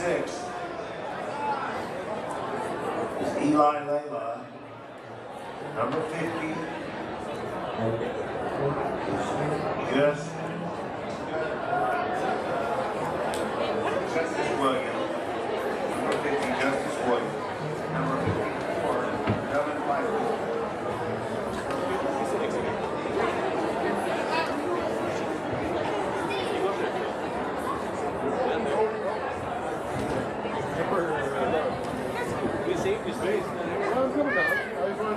6 is Eli Layla. Number 50 is Justice Williams. Number 50, Justice Williams. Number 54, Devin Piper.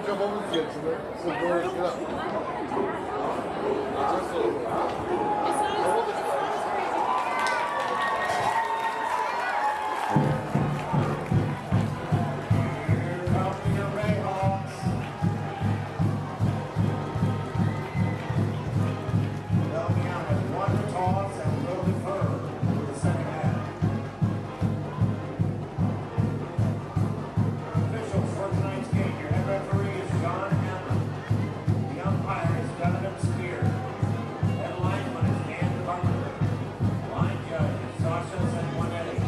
Jump over the kids, so get up. Bellingham has won the toss and will defer for the second half. Officials for tonight's game, your head referee is John Hammer. The umpire is Bellingham Spear. Head lineman is Dan Butler. Line judge is Sasha Zenwanetti.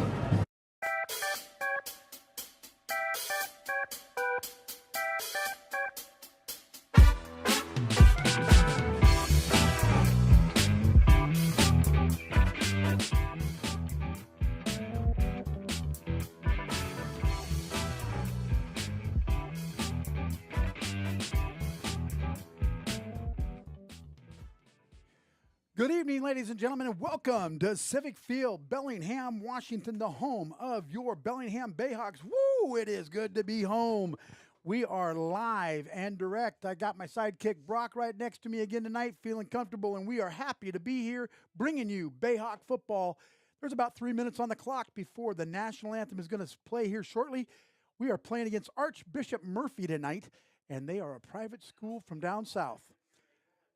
Good evening, ladies and gentlemen, and welcome to Civic Field, Bellingham, Washington, the home of your Bellingham Bayhawks. Woo! It is good to be home. We are live and direct. I got my sidekick Brock right next to me again tonight, feeling comfortable, and we are happy to be here bringing you Bayhawk football. There's about 3 minutes on the clock before the national anthem is going to play here shortly. We are playing against Archbishop Murphy tonight, and they are a private school from down south.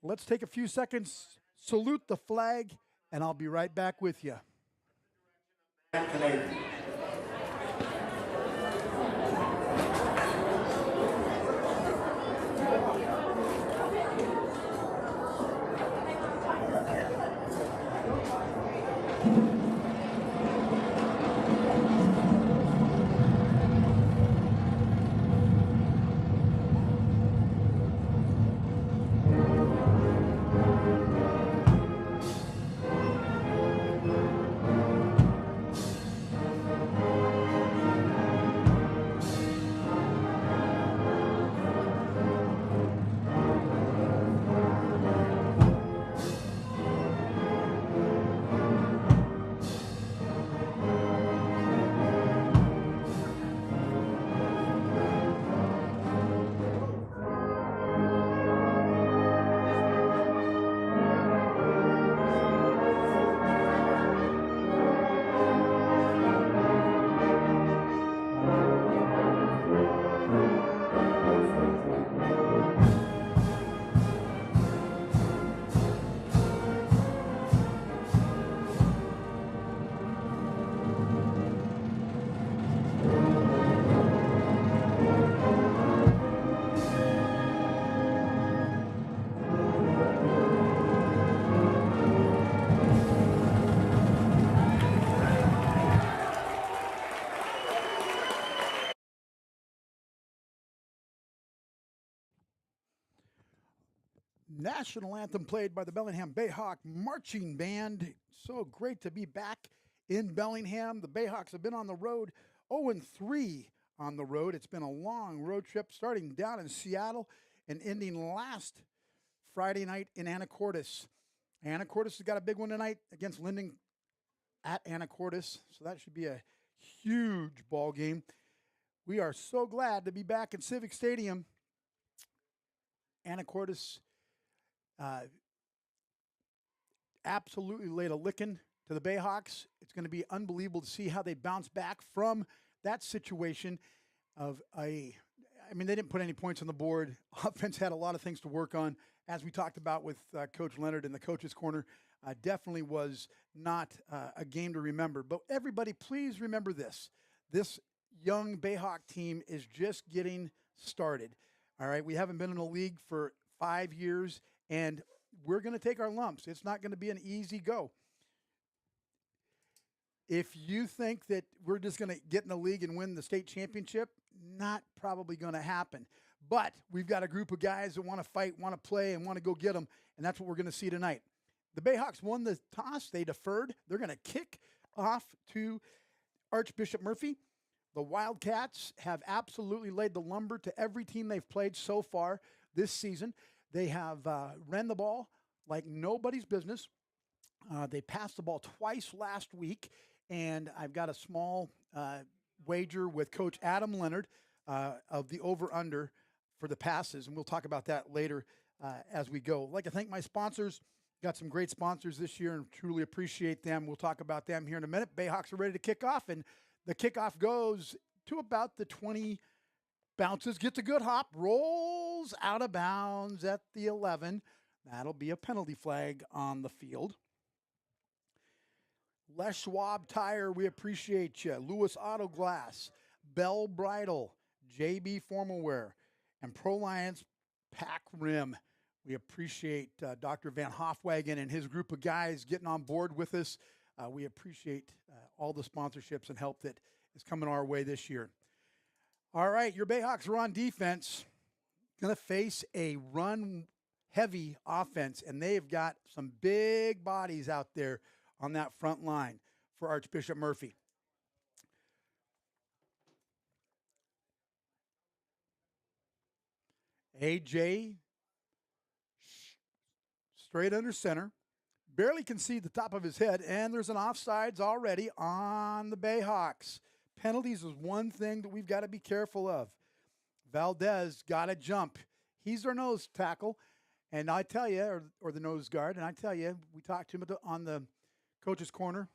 Let's take a few seconds, salute the flag, and I'll be right back with you. Canadian. National anthem played by the Bellingham Bayhawk Marching Band. So great to be back in Bellingham. The Bayhawks have been on the road 0-3 on the road. It's been a long road trip starting down in Seattle and ending last Friday night in Anacortes. Anacortes has got a big one tonight against Linden at Anacortes, so that should be a huge ball game. We are so glad to be back in Civic Stadium. Anacortes absolutely laid a licking to the Bayhawks. It's going to be unbelievable to see how they bounce back from that situation of they didn't put any points on the board. Offense had a lot of things to work on, as we talked about with Coach Leonard in the Coach's Corner. Definitely was not a game to remember. But everybody, please remember this. This young Bayhawk team is just getting started. All right, we haven't been in the league for 5 years, and we're going to take our lumps. It's not going to be an easy go. If you think that we're just going to get in the league and win the state championship, not probably going to happen. But we've got a group of guys that want to fight, want to play, and want to go get them, and that's what we're going to see tonight. The Bayhawks won the toss. They deferred. They're going to kick off to Archbishop Murphy. The Wildcats have absolutely laid the lumber to every team they've played so far this season. They have ran the ball like nobody's business. They passed the ball twice last week, and I've got a small wager with Coach Adam Leonard of the over-under for the passes, and we'll talk about that later as we go. I'd like to thank my sponsors. Got some great sponsors this year and truly appreciate them. We'll talk about them here in a minute. Bayhawks are ready to kick off, and the kickoff goes to about the 20, bounces, gets a good hop, rolls out of bounds at the 11. That'll be a penalty flag on the field. Les Schwab Tire, we appreciate you. Lewis Auto Glass, Bell Bridal, JB Formal Wear, and ProLiance Pack Rim. We appreciate Dr. Van Hofwagen and his group of guys getting on board with us. We appreciate all the sponsorships and help that is coming our way this year. All right, your Bayhawks are on defense. Going to face a run-heavy offense, and they've got some big bodies out there on that front line for Archbishop Murphy. AJ straight under center. Barely can see the top of his head, and there's an offsides already on the Bayhawks. Penalties is one thing that we've got to be careful of. Valdez got to jump. He's our nose tackle, and I tell you, or the nose guard, and I tell you, we talked to him on the coach's corner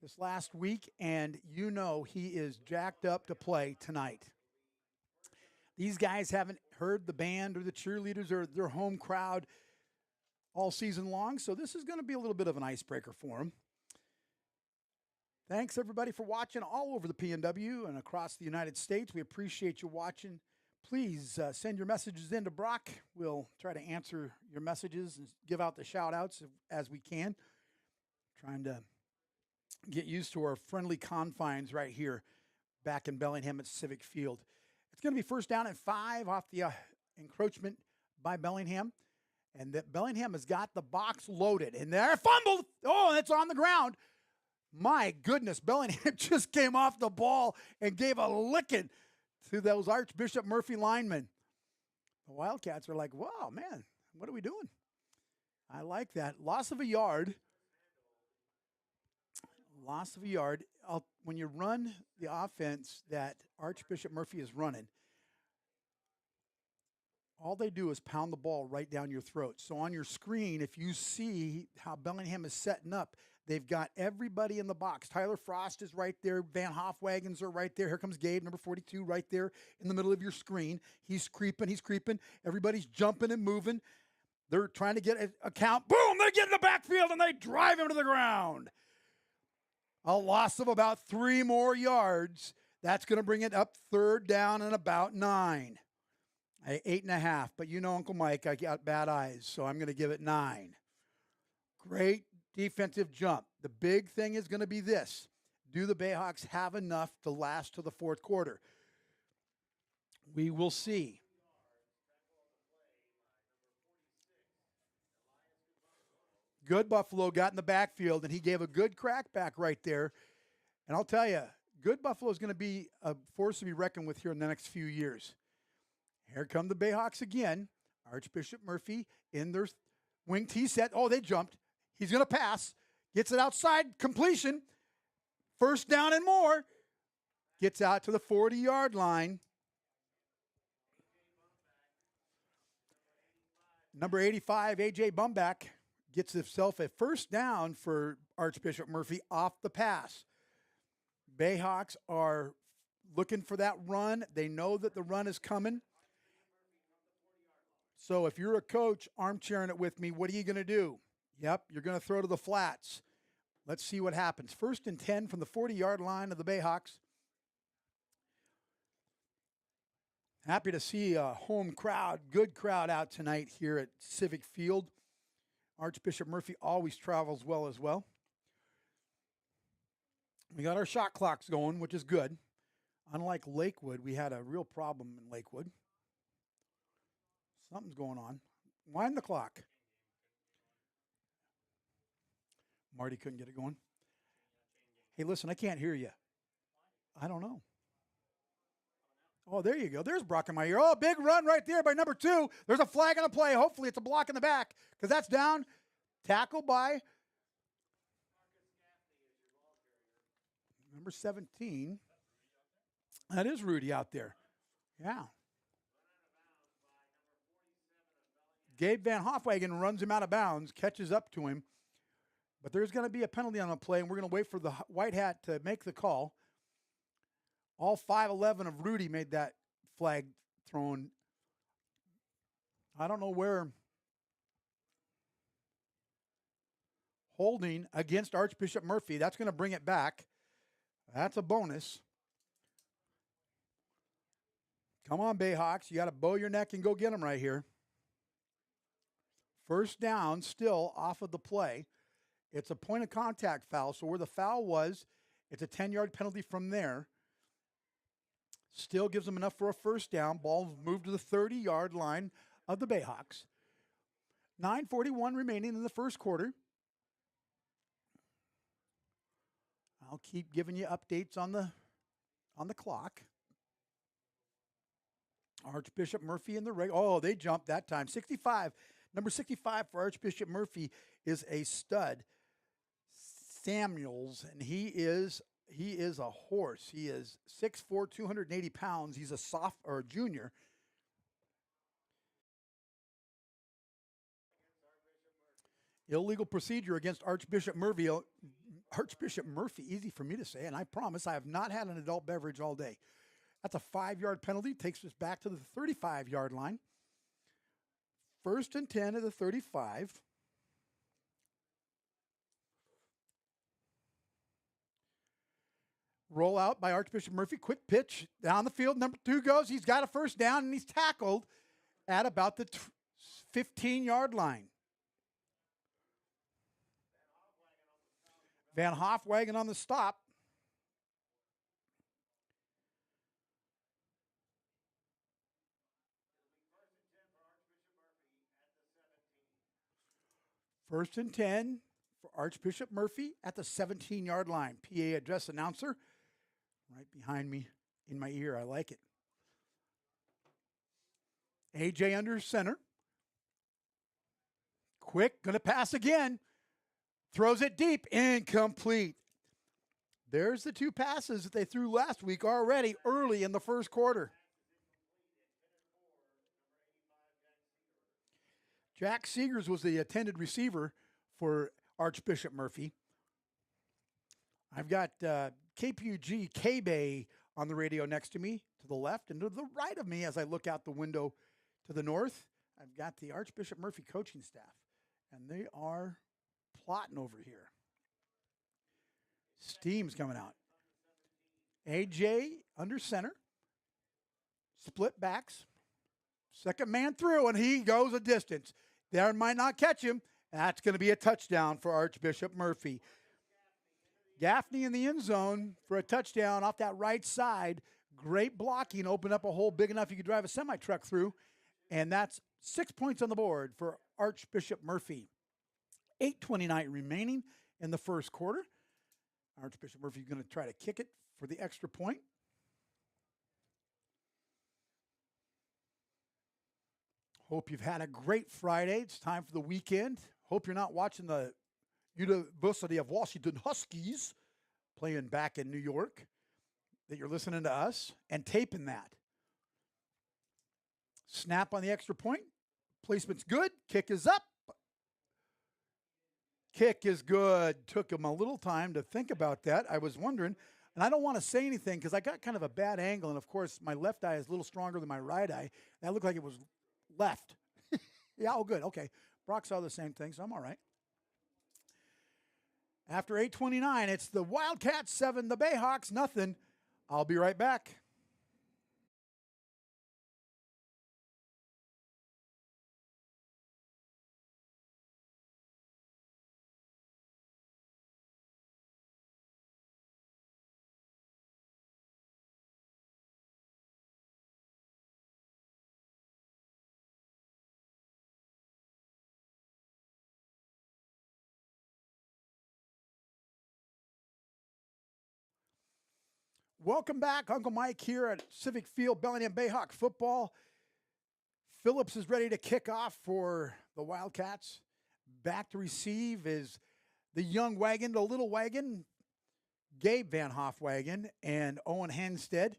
this last week, and you know he is jacked up to play tonight. These guys haven't heard the band or the cheerleaders or their home crowd all season long, so this is going to be a little bit of an icebreaker for them. Thanks, everybody, for watching all over the PNW and across the United States. We appreciate you watching. Please send your messages in to Brock. We'll try to answer your messages and give out the shout-outs as we can. Trying to get used to our friendly confines right here back in Bellingham at Civic Field. It's going to be first down and 5 off the encroachment by Bellingham. And that Bellingham has got the box loaded. And there, fumbled. Oh, it's on the ground. My goodness, Bellingham just came off the ball and gave a licking to those Archbishop Murphy linemen. The Wildcats are like, wow, man, what are we doing? I like that. Loss of a yard. Loss of a yard. When you run the offense that Archbishop Murphy is running, all they do is pound the ball right down your throat. So on your screen, if you see how Bellingham is setting up, they've got everybody in the box. Tyler Frost is right there. Van Hofwagens are right there. Here comes Gabe, number 42, right there in the middle of your screen. He's creeping. Everybody's jumping and moving. They're trying to get a count. Boom! They get in the backfield, and they drive him to the ground. A loss of about 3 more yards. That's going to bring it up third down and about 9. 8.5, but you know Uncle Mike, I got bad eyes, so I'm going to give it 9. Great defensive jump. The big thing is going to be this. Do the Bayhawks have enough to last to the fourth quarter? We will see. Good Buffalo got in the backfield, and he gave a good crackback right there. And I'll tell you, Good Buffalo is going to be a force to be reckoned with here in the next few years. Here come the Bayhawks again. Archbishop Murphy in their wing tee set. Oh, they jumped. He's going to pass. Gets it outside. Completion. First down and more. Gets out to the 40-yard line. Number 85, A.J. Bumback, gets himself a first down for Archbishop Murphy off the pass. Bayhawks are looking for that run. They know that the run is coming. So if you're a coach armchairing it with me, what are you going to do? Yep, you're going to throw to the flats. Let's see what happens. First and 10 from the 40-yard line of the Bayhawks. Happy to see a home crowd, good crowd out tonight here at Civic Field. Archbishop Murphy always travels well as well. We got our shot clocks going, which is good. Unlike Lakewood, we had a real problem in Lakewood. Something's going on. Wind the clock. Marty couldn't get it going. Hey, listen, I can't hear you. I don't know. Oh, there you go. There's Brock in my ear. Oh, big run right there by number 2. There's a flag on the play. Hopefully it's a block in the back because that's down. Tackled by number 17. That is Rudy out there. Yeah. Gabe Van Hofwagen runs him out of bounds, catches up to him. But there's going to be a penalty on the play, and we're going to wait for the white hat to make the call. All 5'11" of Rudy made that flag thrown. I don't know where. Holding against Archbishop Murphy. That's going to bring it back. That's a bonus. Come on, Bayhawks. You got to bow your neck and go get them right here. First down, still off of the play. It's a point of contact foul. So where the foul was, it's a 10-yard penalty from there. Still gives them enough for a first down. Ball moved to the 30-yard line of the Bayhawks. 9:41 remaining in the first quarter. I'll keep giving you updates on the clock. Archbishop Murphy in the rig. Oh, they jumped that time. 65. Number 65 for Archbishop Murphy is a stud. Samuels, and he is a horse. He is 6'4", 280 pounds. He's a junior. Illegal procedure against Archbishop Murphy. Archbishop Murphy, easy for me to say, and I promise I have not had an adult beverage all day. That's a 5-yard penalty. Takes us back to the 35-yard line. First and 10 of the 35. Roll out by Archbishop Murphy. Quick pitch down the field. Number 2 goes. He's got a first down, and he's tackled at about the 15-yard line. Van Hofwagen on the stop. First and 10 for Archbishop Murphy at the 17-yard line. PA address announcer right behind me in my ear. I like it. AJ under center. Quick, going to pass again. Throws it deep, incomplete. There's the 2 passes that they threw last week already early in the first quarter. Jack Seegers was the intended receiver for Archbishop Murphy. I've got KPUG K-Bay on the radio next to me, to the left, and to the right of me as I look out the window to the north. I've got the Archbishop Murphy coaching staff, and they are plotting over here. Steam's coming out. AJ under center. Split backs. Second man through, and he goes a distance. Darren might not catch him. That's going to be a touchdown for Archbishop Murphy. Gaffney in the end zone for a touchdown off that right side. Great blocking. Opened up a hole big enough you could drive a semi-truck through. And that's 6 points on the board for Archbishop Murphy. 8:29 remaining in the first quarter. Archbishop Murphy is going to try to kick it for the extra point. Hope you've had a great Friday. It's time for the weekend. Hope you're not watching the University of Washington Huskies playing back in New York, that you're listening to us and taping that. Snap on the extra point. Placement's good. Kick is up. Kick is good. Took him a little time to think about that. I was wondering, and I don't want to say anything because I got kind of a bad angle, and of course my left eye is a little stronger than my right eye. That looked like it was left. Yeah, oh good. Okay. Brock saw the same thing, so I'm all right. After 8:29, it's the Wildcats 7, the Bayhawks nothing. I'll be right back. Welcome back. Uncle Mike here at Civic Field, Bellingham Bayhawk football. Phillips is ready to kick off for the Wildcats. Back to receive is the young wagon, the little wagon, Gabe Van Hofwagen and Owen Henstead.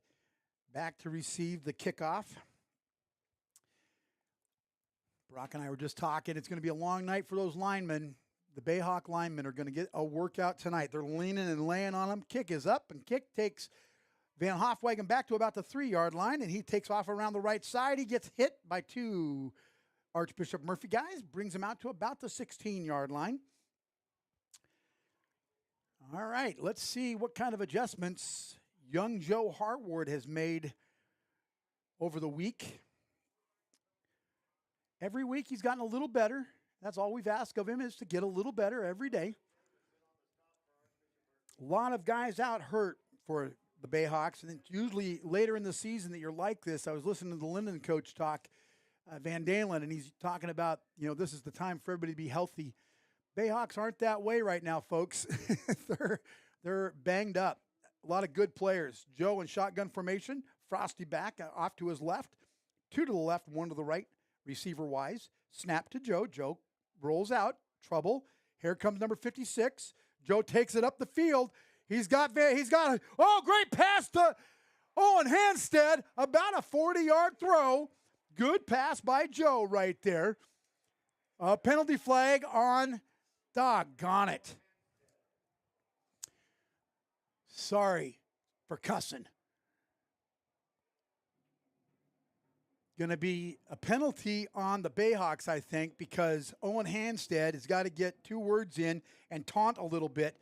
Back to receive the kickoff. Brock and I were just talking. It's going to be a long night for those linemen. The Bayhawk linemen are going to get a workout tonight. They're leaning and laying on them. Kick is up, and kick takes Van Hofwagen back to about the 3-yard line, and he takes off around the right side. He gets hit by 2 Archbishop Murphy guys, brings him out to about the 16-yard line. All right, let's see what kind of adjustments young Joe Harward has made over the week. Every week he's gotten a little better. That's all we've asked of him, is to get a little better every day. A lot of guys out hurt for the Bayhawks, and it's usually later in the season that you're like this. I was listening to the Linden coach talk, Van Dalen, and he's talking about, this is the time for everybody to be healthy. Bayhawks aren't that way right now, folks. they're banged up. A lot of good players. Joe in shotgun formation. Frosty back off to his left. 2 to the left, 1 to the right. Receiver-wise. Snap to Joe. Joe rolls out. Trouble. Here comes number 56. Joe takes it up the field. He's got a great pass to Owen Henstead. About a 40-yard throw. Good pass by Joe right there. Penalty flag on, doggone it. Sorry for cussing. Going to be a penalty on the Bayhawks, I think, because Owen Henstead has got to get 2 words in and taunt a little bit.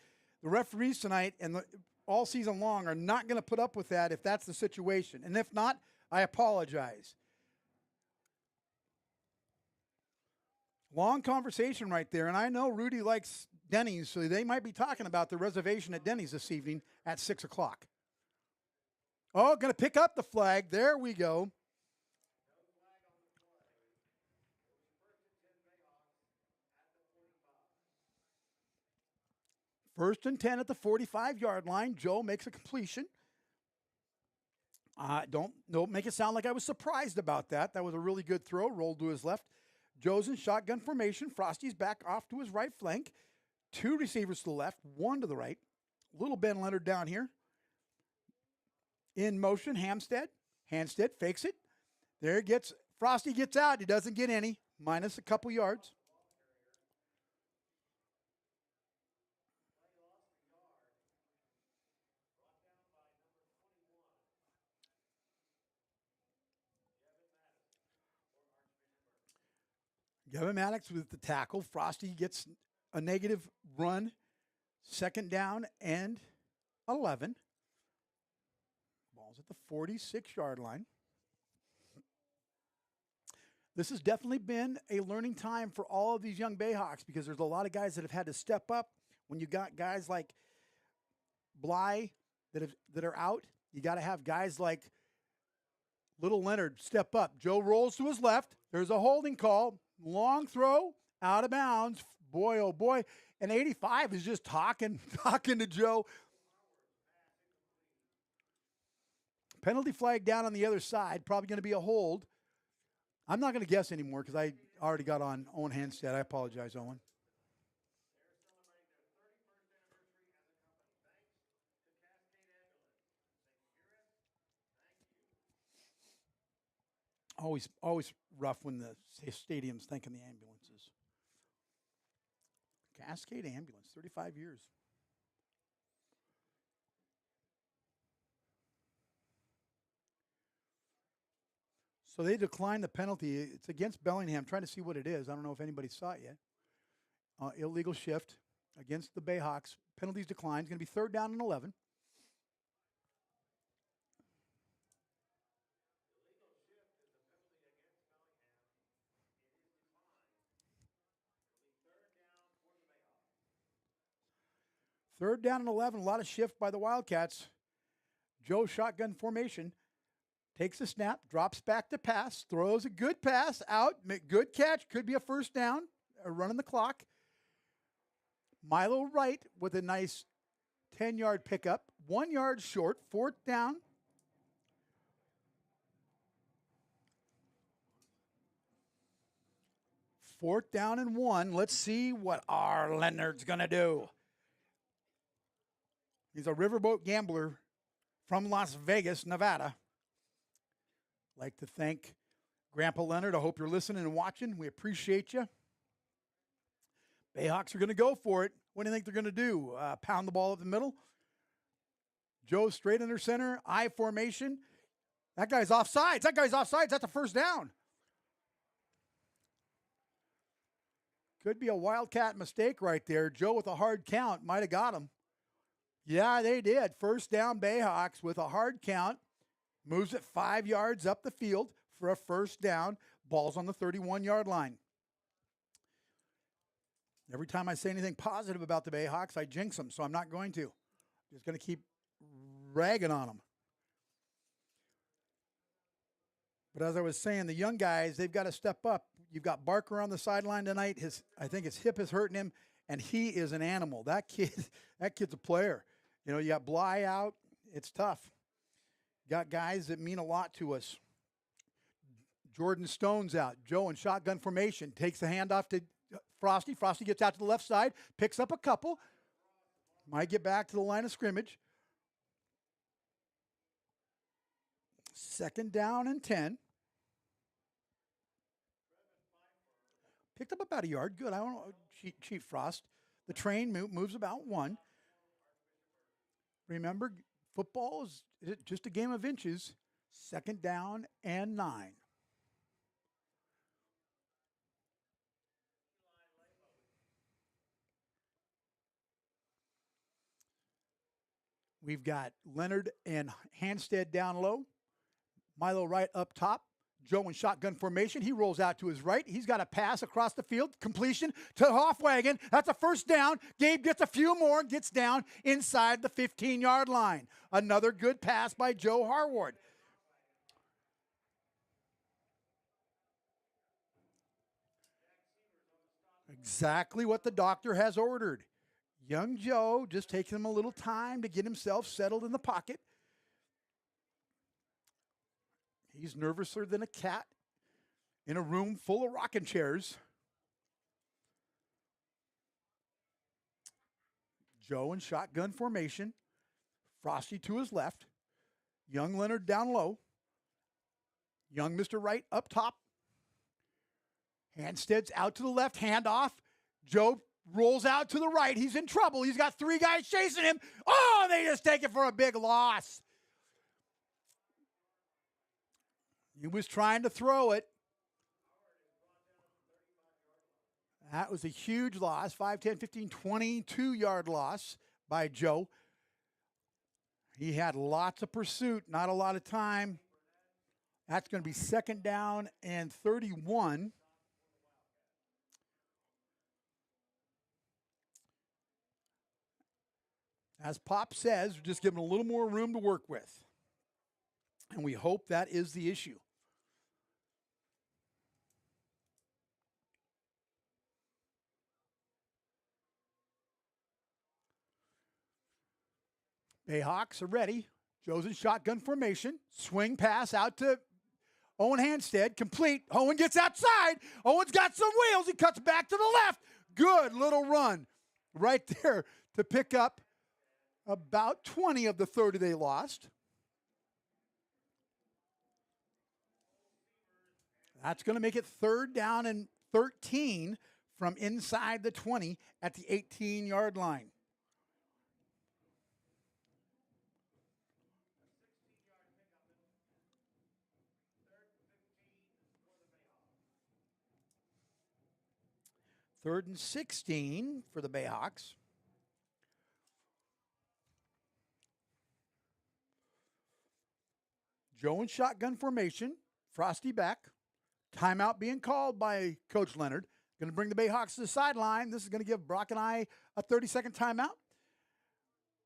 The referees tonight and all season long are not going to put up with that if that's the situation. And if not, I apologize. Long conversation right there, and I know Rudy likes Denny's, so they might be talking about the reservation at Denny's this evening at 6 o'clock. Oh, going to pick up the flag. There we go. First and 10 at the 45-yard line. Joe makes a completion. Don't make it sound like I was surprised about that. That was a really good throw. Rolled to his left. Joe's in shotgun formation. Frosty's back off to his right flank. 2 receivers to the left, 1 to the right. Little Ben Leonard down here. In motion, Henstead fakes it. Frosty gets out. He doesn't get any, minus a couple yards. Gavin Maddox with the tackle. Frosty gets a negative run. 2nd down and 11. Ball's at the 46-yard line. This has definitely been a learning time for all of these young Bayhawks because there's a lot of guys that have had to step up. When you got guys like Bly that are out, you got to have guys like Little Leonard step up. Joe rolls to his left. There's a holding call. Long throw, out of bounds. Boy, oh boy. And 85 is just talking to Joe. Penalty flag down on the other side. Probably going to be a hold. I'm not going to guess anymore because I already got on Owen Henstead. I apologize, Owen. Always rough when the stadium's thanking the ambulances. Cascade Ambulance, 35 years. So they declined the penalty. It's against Bellingham. I'm trying to see what it is. I don't know if anybody saw it yet. Illegal shift against the Bayhawks. Penalties declined. It's going to be 3rd down and 11. Third down and 11, a lot of shift by the Wildcats. Joe shotgun formation, takes a snap, drops back to pass, throws a good pass out, good catch, could be a 1st down, running the clock. Milo Wright with a nice 10-yard pickup. 1 yard short, 4th down. Fourth down and 1. Let's see what our Leonard's going to do. He's a riverboat gambler from Las Vegas, Nevada. Like to thank Grandpa Leonard. I hope you're listening and watching. We appreciate you. Bayhawks are going to go for it. What do you think they're going to do? Pound the ball up the middle? Joe straight under center. I formation. That guy's offsides. That's a first down. Could be a Wildcat mistake right there. Joe with a hard count might have got him. Yeah, they did. First down, Bayhawks with a hard count. Moves it 5 yards up the field for a first down. Ball's on the 31-yard line. Every time I say anything positive about the Bayhawks, I jinx them, so I'm not going to. Just going to keep ragging on them. But as I was saying, the young guys, they've got to step up. You've got Barker on the sideline tonight. I think his hip is hurting him, and he is an animal. That kid's a player. You know, you got Bly out. It's tough. Got guys that mean a lot to us. Jordan Stone's out. Joe in shotgun formation. Takes the handoff to Frosty. Frosty gets out to the left side. Picks up a couple. Might get back to the line of scrimmage. 2nd down and 10. Picked up about a yard. Good. I don't know. Chief Frost. The train moves about 1. Remember, football is just a game of inches. 2nd down and 9. We've got Leonard and Handstead down low. Milo right up top. Joe in shotgun formation. He rolls out to his right. He's got a pass across the field. Completion to Hoffwagen. That's a first down. Gabe gets a few more. Gets down inside the 15-yard line. Another good pass by Joe Harward. Exactly what the doctor has ordered. Young Joe just taking him a little time to get himself settled in the pocket. He's nervouser than a cat in a room full of rocking chairs. Joe in shotgun formation. Frosty to his left. Young Leonard down low. Young Mr. Wright up top. Handstead's out to the left. Handoff. Joe rolls out to the right. He's in trouble. He's got 3 guys chasing him. Oh, they just take it for a big loss. He was trying to throw it. That was a huge loss. 5, 10, 15, 22-yard loss by Joe. He had lots of pursuit, not a lot of time. That's going to be 2nd down and 31. As Pop says, we're just giving a little more room to work with. And we hope that is the issue. Bayhawks are ready. Joe's in shotgun formation. Swing pass out to Owen Handstead. Complete. Owen gets outside. Owen's got some wheels. He cuts back to the left. Good little run right there to pick up about 20 of the 30 they lost. That's going to make it 3rd down and 13 from inside the 20 at the 18-yard line. Third and 16 for the Bayhawks. Joe in shotgun formation. Frosty back. Timeout being called by Coach Leonard. Going to bring the Bayhawks to the sideline. This is going to give Brock and I a 30-second timeout.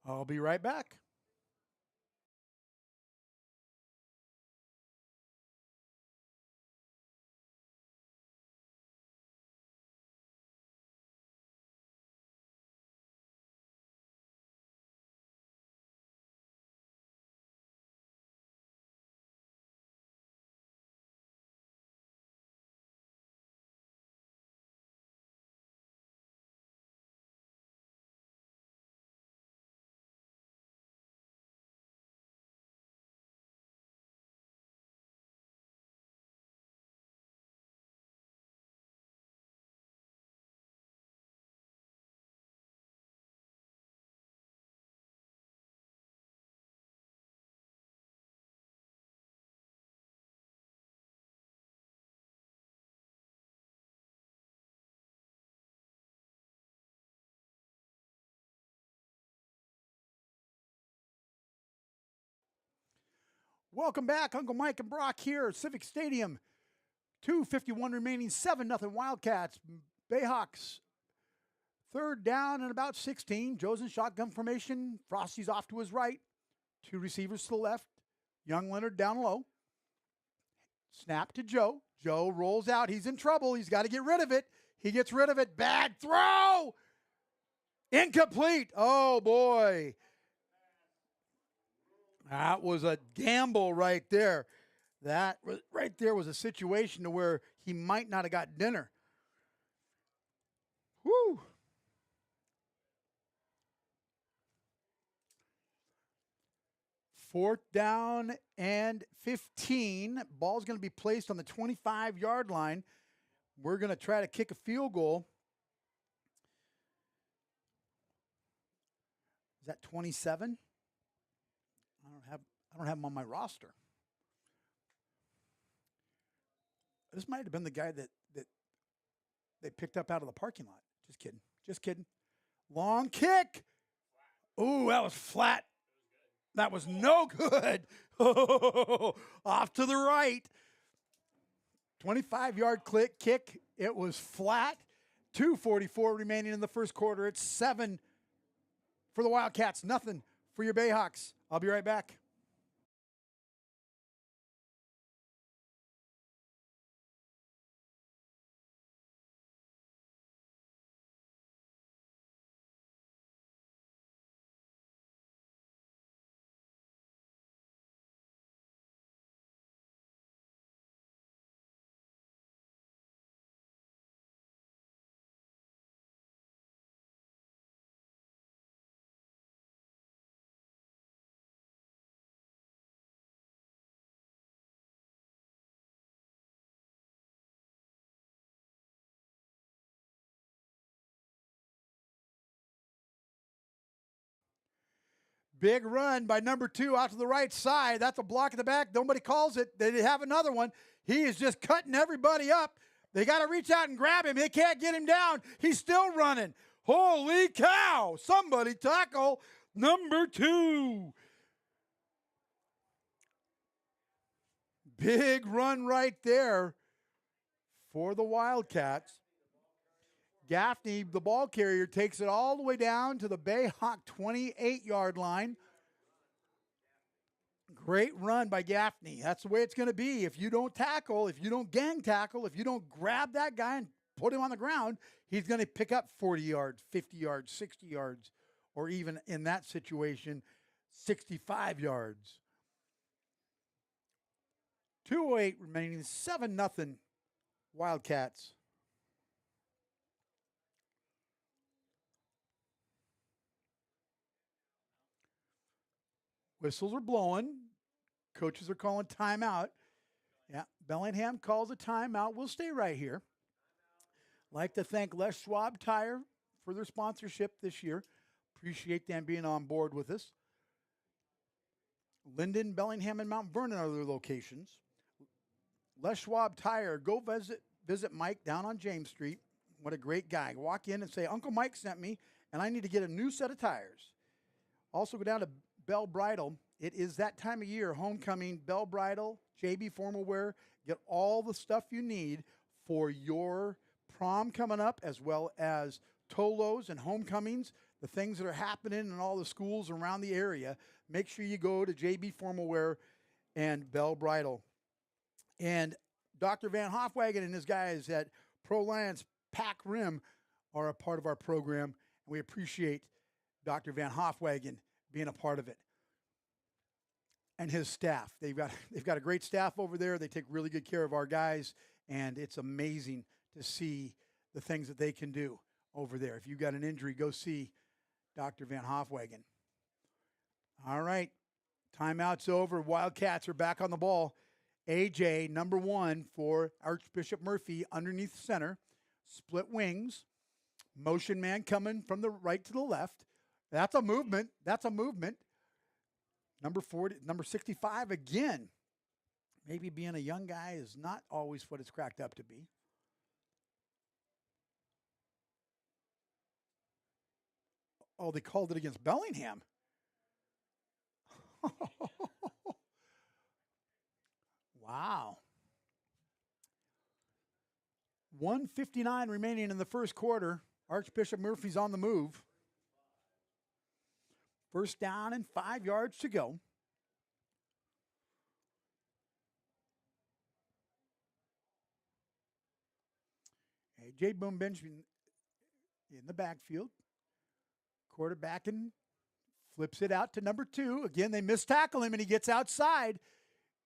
I'll be right back. Welcome back. Uncle Mike and Brock here, Civic Stadium. 2:51 remaining, 7-0 Wildcats. Bayhawks, third down and about 16. Joe's in shotgun formation. Frosty's off to his right. Two receivers to the left. Young Leonard down low. Snap to Joe. Joe rolls out. He's in trouble. He's got to get rid of it. He gets rid of it. Bad throw. Incomplete. Oh, boy. That was a gamble right there. That right there was a situation to where he might not have got dinner. Woo. Fourth down and 15. Ball's going to be placed on the 25-yard line. We're going to try to kick a field goal. Is that 27? I don't have him on my roster. This might have been the guy that they picked up out of the parking lot. Just kidding. Just kidding. Long kick. Ooh, that was flat. That was no good. Off to the right. 25-yard kick. It was flat. 2:44 remaining in the first quarter. It's 7 for the Wildcats, nothing for your Bayhawks. I'll be right back. Big run by number 2 out to the right side. That's a block at the back. Nobody calls it. They have another one. He is just cutting everybody up. They got to reach out and grab him. They can't get him down. He's still running. Holy cow. Somebody tackle number 2. Big run right there for the Wildcats. Gaffney, the ball carrier, takes it all the way down to the Bayhawk 28-yard line. Great run by Gaffney. That's the way it's going to be. If you don't tackle, if you don't gang tackle, if you don't grab that guy and put him on the ground, he's going to pick up 40 yards, 50 yards, 60 yards, or even in that situation, 65 yards. 2:08 remaining, 7-0 Wildcats. Whistles are blowing. Coaches are calling timeout. Yeah, Bellingham calls a timeout. We'll stay right here. Like to thank Les Schwab Tire for their sponsorship this year. Appreciate them being on board with us. Linden, Bellingham, and Mount Vernon are their locations. Les Schwab Tire, go visit Mike down on James Street. What a great guy. Walk in and say, Uncle Mike sent me, and I need to get a new set of tires. Also go down to Bell Bridal. It is that time of year, homecoming, Bell Bridal, JB Formal Wear. Get all the stuff you need for your prom coming up, as well as Tolos and homecomings, the things that are happening in all the schools around the area. Make sure you go to JB Formal Wear and Bell Bridal. And Dr. Van Hofwagen and his guys at Pro Lions Pack Rim are a part of our program. And we appreciate Dr. Van Hofwagen being a part of it. And his staff. They've got a great staff over there. They take really good care of our guys. And it's amazing to see the things that they can do over there. If you've got an injury, go see Dr. Van Hofwagen. All right. Timeout's over. Wildcats are back on the ball. AJ, number 1 for Archbishop Murphy, underneath center. Split wings. Motion man coming from the right to the left. That's a movement. That's a movement. Number 65 again. Maybe being a young guy is not always what it's cracked up to be. Oh, they called it against Bellingham. Wow. 1:59 remaining in the first quarter. Archbishop Murphy's on the move. First down and 5 yards to go. A.J. Boom Benjamin in the backfield. Quarterback and flips it out to number 2. Again, they mistackle him and he gets outside.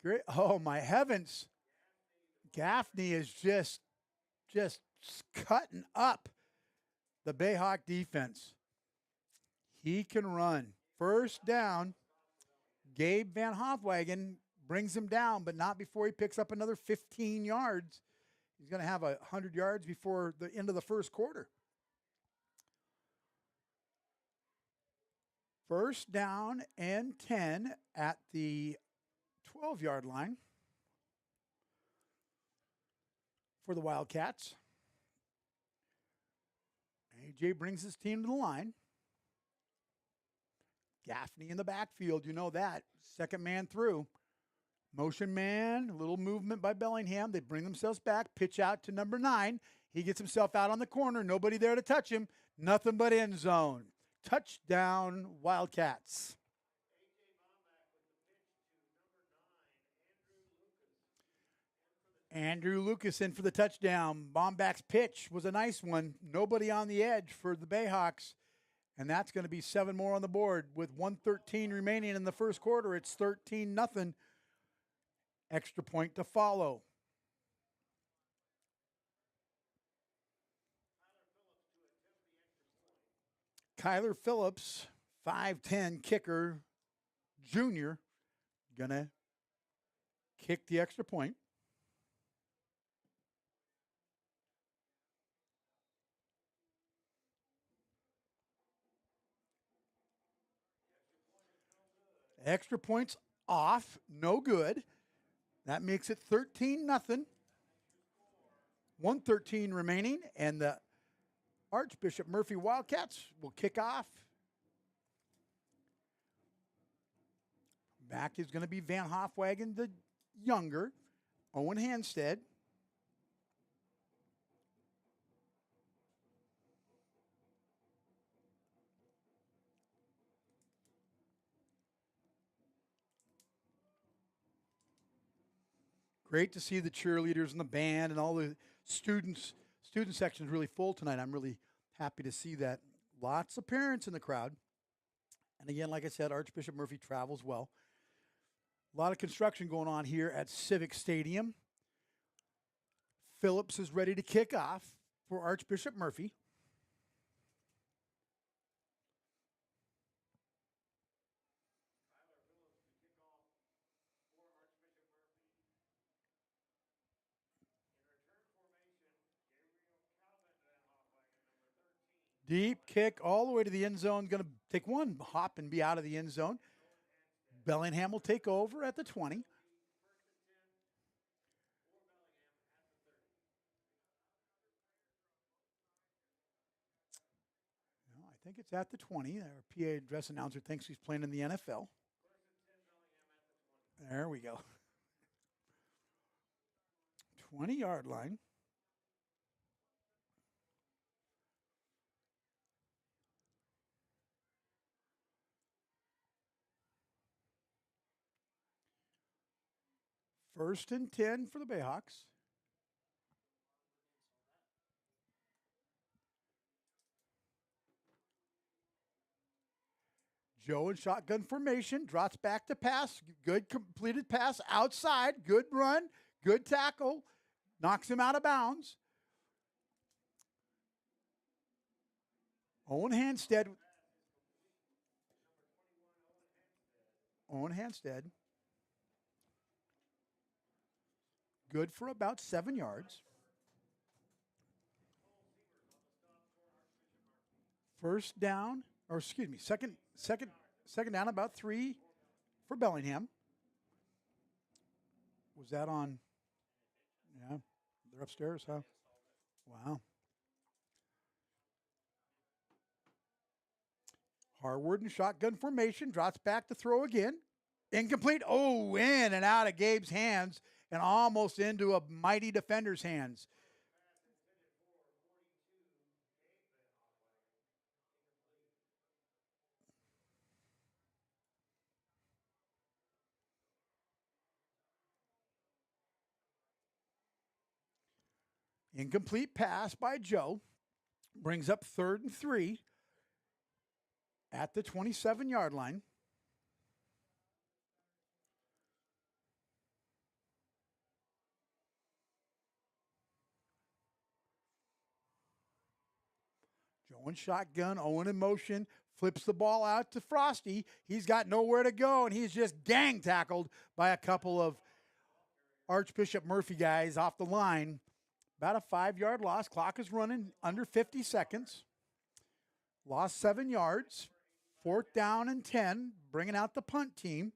Great. Oh, my heavens. Gaffney is just cutting up the Bayhawk defense. He can run. First down. Gabe Van Hofwagen brings him down, but not before he picks up another 15 yards. He's going to have 100 yards before the end of the first quarter. First down and 10 at the 12-yard line for the Wildcats. A.J. brings his team to the line. Gaffney in the backfield, you know that. Second man through. Motion man, a little movement by Bellingham. They bring themselves back, pitch out to number 9. He gets himself out on the corner. Nobody there to touch him. Nothing but end zone. Touchdown, Wildcats. Andrew Lucas in for the touchdown. Bomback's pitch was a nice one. Nobody on the edge for the Bayhawks. And that's going to be 7 more on the board. With 1:13 remaining in the first quarter, it's 13-0. Extra point to follow. Kyler Phillips, 5'10" kicker, junior, gonna kick the extra point. Extra points off, no good. That makes it 13-0. 1:13 remaining, and the Archbishop Murphy Wildcats will kick off. Back is going to be Van Hofwagen, the younger. Owen Hanstead. Great to see the cheerleaders and the band and all the students. Student section is really full tonight. I'm really happy to see that. Lots of parents in the crowd. And again, like I said, Archbishop Murphy travels well. A lot of construction going on here at Civic Stadium. Phillips is ready to kick off for Archbishop Murphy. Deep kick all the way to the end zone. Going to take one hop and be out of the end zone. Bellingham will take over at the 20. No, I think it's at the 20. Our PA address announcer thinks he's playing in the NFL. There we go. 20-yard line. First and 10 for the Bayhawks. Joe in shotgun formation, drops back to pass. Good completed pass outside. Good run. Good tackle. Knocks him out of bounds. Owen Hanstead. Good for about 7 yards. First down, or excuse me, second down, about 3 for Bellingham. Was that on? Yeah, they're upstairs, huh? Wow. Harward in shotgun formation, drops back to throw again. Incomplete. Oh, in and out of Gabe's hands. and almost into a mighty defender's hands. Incomplete pass by Joe. Brings up 3rd and 3 at the 27-yard line. Joe in shotgun, Owen in motion, flips the ball out to Frosty. He's got nowhere to go, and he's just gang tackled by a couple of Archbishop Murphy guys off the line. About a 5-yard loss. Clock is running under 50 seconds. Lost 7 yards. 4th down and 10, bringing out the punt team.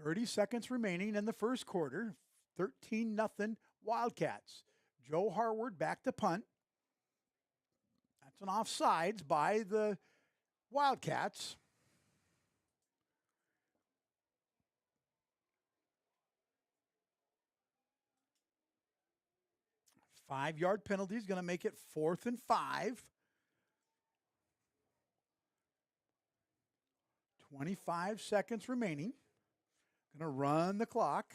30 seconds remaining in the first quarter. 13-0 Wildcats. Joe Harward back to punt. That's an offsides by the Wildcats. Five-yard penalty is going to make it 4th and 5. 25 seconds remaining. Going to run the clock.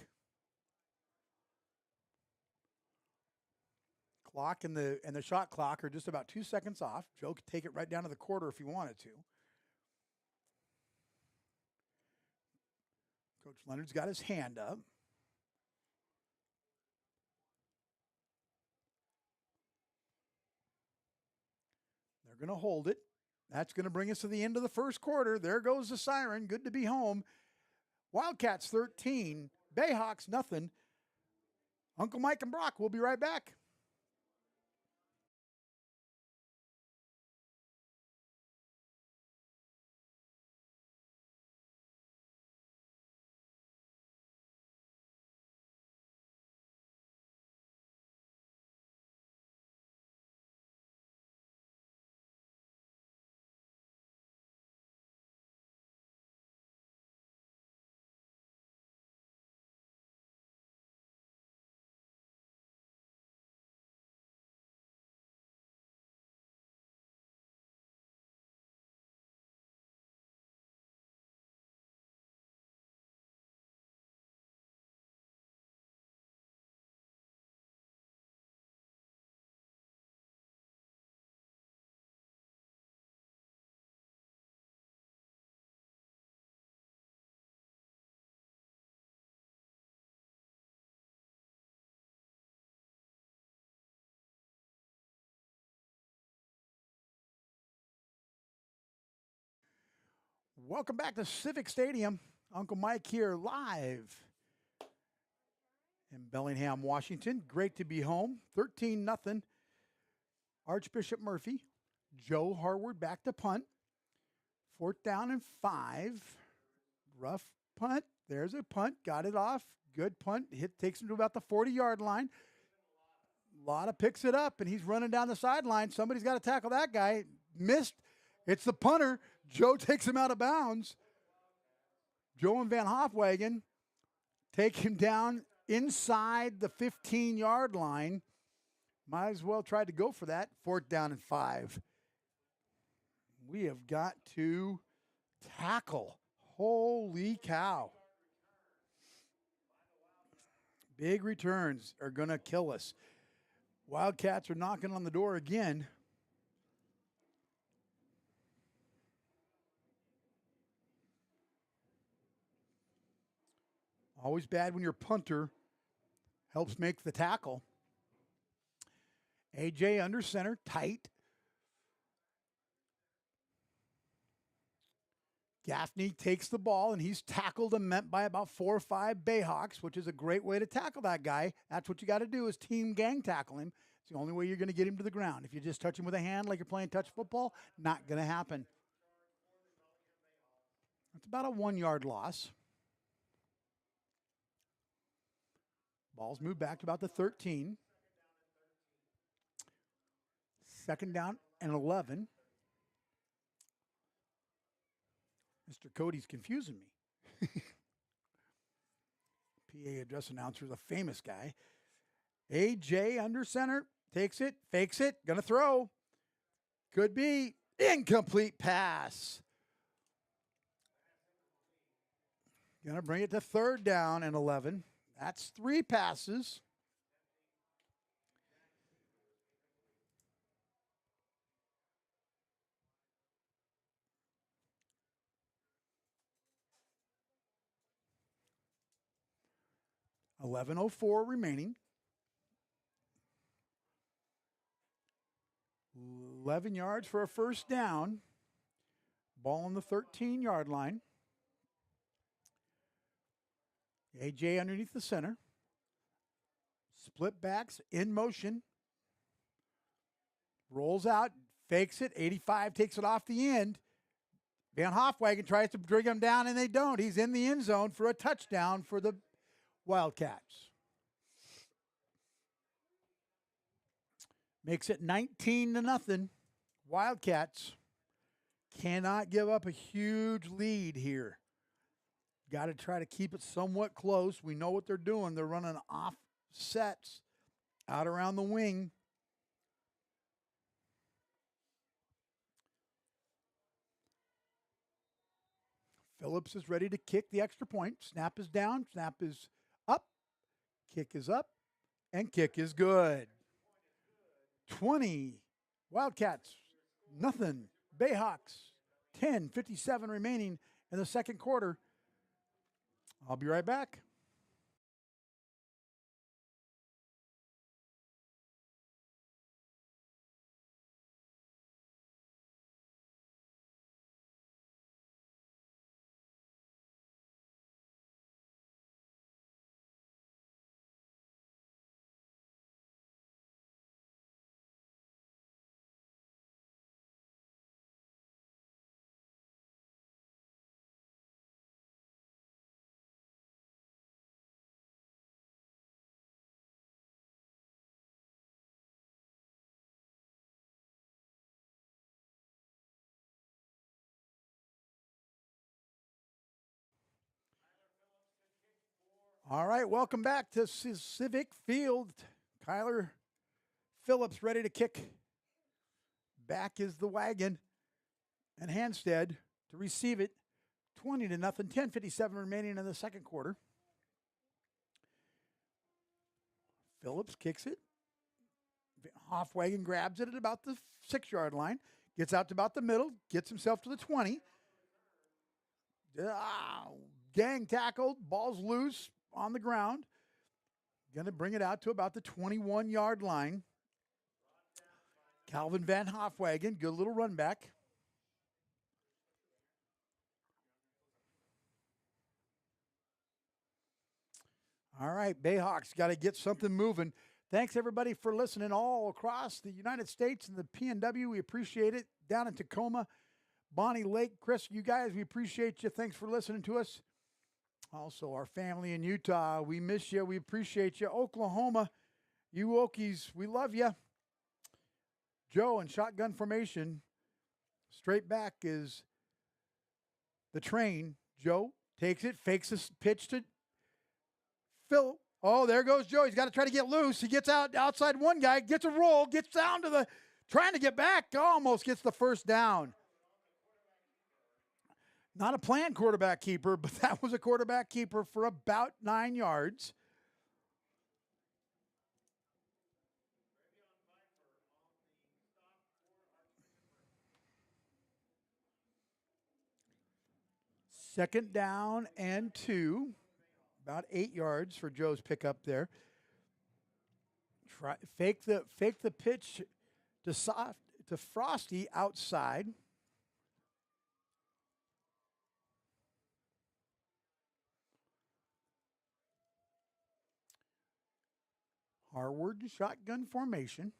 Clock and the shot clock are just about 2 seconds off. Joe could take it right down to the quarter if he wanted to. Coach Leonard's got his hand up. They're going to hold it. That's going to bring us to the end of the first quarter. There goes the siren. Good to be home. Wildcats 13, Bayhawks nothing. Uncle Mike and Brock will be right back. Welcome back to Civic Stadium. Uncle Mike here live in Bellingham, Washington. Great to be home. 13-0. Archbishop Murphy. Joe Harward back to punt. 4th down and 5. Rough punt. There's a punt. Got it off. Good punt. Takes him to about the 40-yard line. Lotta picks it up, and he's running down the sideline. Somebody's got to tackle that guy. Missed. It's the punter. Joe takes him out of bounds. Joe and Van Hofwagen take him down inside the 15-yard line. Might as well try to go for that. 4th down and 5. We have got to tackle. Holy cow. Big returns are going to kill us. Wildcats are knocking on the door again. Always bad when your punter helps make the tackle. AJ under center, tight. Gaffney takes the ball, and he's tackled and met by about 4 or 5 Bayhawks, which is a great way to tackle that guy. That's what you got to do is team gang tackle him. It's the only way you're going to get him to the ground. If you just touch him with a hand like you're playing touch football, not going to happen. That's about a 1-yard loss. Ball's moved back to about the 13. 2nd down and 11. Mr. Cody's confusing me. PA address announcer is a famous guy. AJ under center. Takes it. Fakes it. Gonna throw. Could be. Incomplete pass. Gonna bring it to 3rd down and 11. That's 3 passes. $11:04 remaining. 11 yards for a first down. Ball on the 13-yard line. AJ underneath the center. Split backs in motion. Rolls out, fakes it. 85 takes it off the end. Van Hofwagen tries to bring him down, and they don't. He's in the end zone for a touchdown for the Wildcats. Makes it 19-0. Wildcats cannot give up a huge lead here. Got to try to keep it somewhat close. We know what they're doing. They're running offsets out around the wing. Phillips is ready to kick the extra point. Snap is down. Snap is up. Kick is up. And kick is good. 20. Wildcats, nothing. Bayhawks, 10:57 remaining in the second quarter. I'll be right back. All right, welcome back to Civic Field. Kyler Phillips ready to kick. Back is the wagon. And Hanstead to receive it. 20-0. 10:57 remaining in the second quarter. Phillips kicks it. Hofwagen grabs it at about the 6-yard line. Gets out to about the middle. Gets himself to the 20. Gang tackled. Ball's loose on the ground. Going to bring it out to about the 21-yard line. Calvin Van Hofwagen, good little run back. All right, Bayhawks got to get something moving. Thanks, everybody, for listening all across the United States and the PNW. We appreciate it. Down in Tacoma, Bonnie Lake, Chris, you guys, we appreciate you. Thanks for listening to us. Also, our family in Utah, we miss you. We appreciate you. Oklahoma, you Okies, we love you. Joe in shotgun formation. Straight back is the train. Joe takes it, fakes a pitch to Phil. Oh, there goes Joe. He's got to try to get loose. He gets outside one guy, gets a roll, gets down to the, trying to get back, almost gets the first down. Not a planned quarterback keeper, but that was a quarterback keeper for about 9 yards. Second down and 2. About 8 yards for Joe's pickup there. Fake the pitch to Frosty outside. Harward shotgun formation.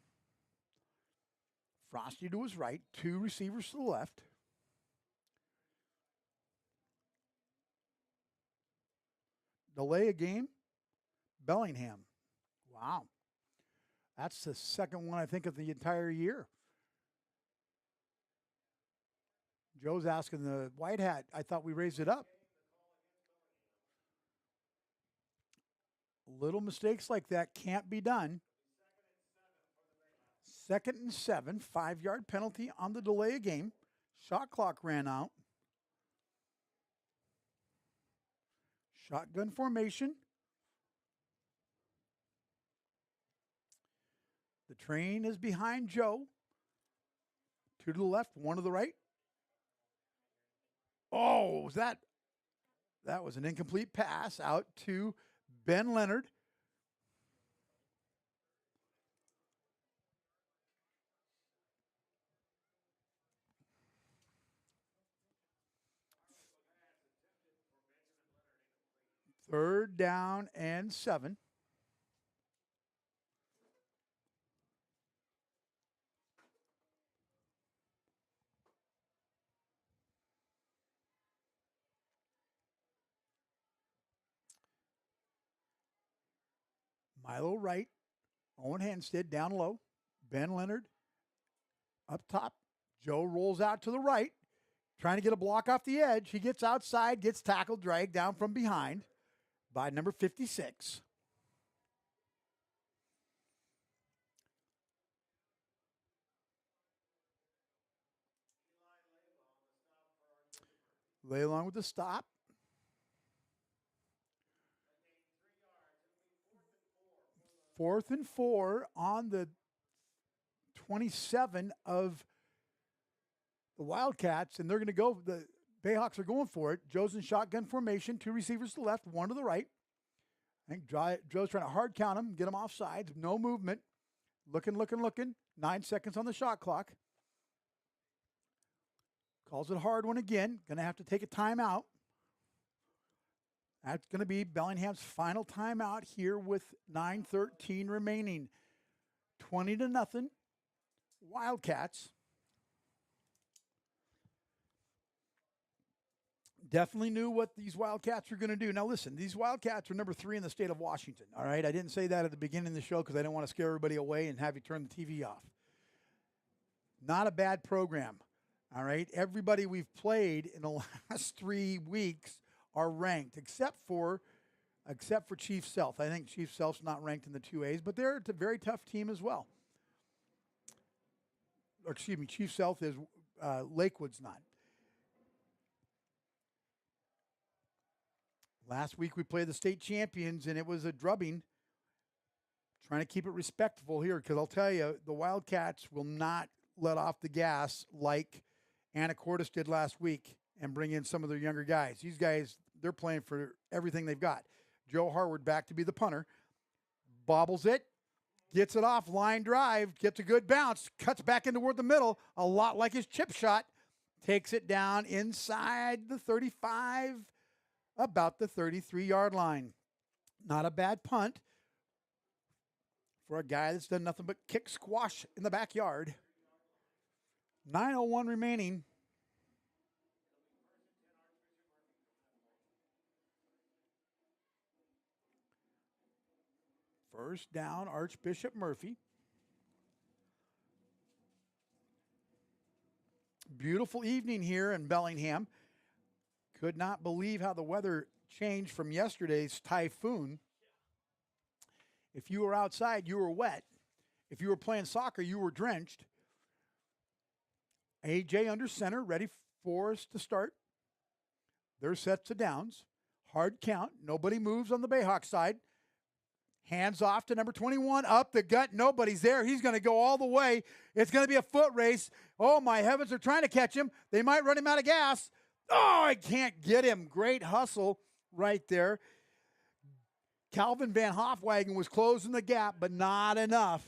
Frosty to his right, 2 receivers to the left. Delay a game, Bellingham. Wow. That's the second one, I think, of the entire year. Joe's asking the white hat. I thought we raised it up. Little mistakes like that can't be done. 2nd and 7, 5-yard penalty on the delay of game. Shot clock ran out. Shotgun formation. The train is behind Joe. 2 to the left, 1 to the right. Oh, that was an incomplete pass out to Ben Leonard. Third down and 7. Milo Wright, Owen Hanstead down low, Ben Leonard up top. Joe rolls out to the right, trying to get a block off the edge. He gets outside, gets tackled, dragged down from behind by number 56. Lay along with the stop. 4th and 4 on the 27 of the Wildcats, and they're going to go. The Bayhawks are going for it. Joe's in shotgun formation, 2 receivers to the left, 1 to the right. I think Joe's trying to hard count him, get him off sides, no movement. Looking. 9 seconds on the shot clock. Calls it a hard one again. Going to have to take a timeout. That's going to be Bellingham's final timeout here with 9:13 remaining. 20-0. Wildcats. Definitely knew what these Wildcats were going to do. Now, listen, these Wildcats are number 3 in the state of Washington, all right? I didn't say that at the beginning of the show because I didn't want to scare everybody away and have you turn the TV off. Not a bad program, all right? Everybody we've played in the last 3 weeks are ranked, except for Chief Self. I think Chief Self's not ranked in the 2As, but they're a very tough team as well. Or, excuse me, Chief Self is, Lakewood's not. Last week we played the state champions, and it was a drubbing. Trying to keep it respectful here, because I'll tell you, the Wildcats will not let off the gas like Anacortes did last week and bring in some of their younger guys. These guys, they're playing for everything they've got. Joe Harward back to be the punter. Bobbles it, gets it off, line drive, gets a good bounce, cuts back in toward the middle, a lot like his chip shot. Takes it down inside the 35, about the 33-yard line. Not a bad punt for a guy that's done nothing but kick squash in the backyard. 9:01 remaining. First down, Archbishop Murphy. Beautiful evening here in Bellingham. Could not believe how the weather changed from yesterday's typhoon. If you were outside, you were wet. If you were playing soccer, you were drenched. AJ under center, ready for us to start. Their sets of downs. Hard count. Nobody moves on the Bayhawk side. Hands off to number 21. Up the gut. Nobody's there. He's going to go all the way. It's going to be a foot race. Oh, my heavens. They're trying to catch him. They might run him out of gas. Oh, I can't get him. Great hustle right there. Calvin Van Hofwagen was closing the gap, but not enough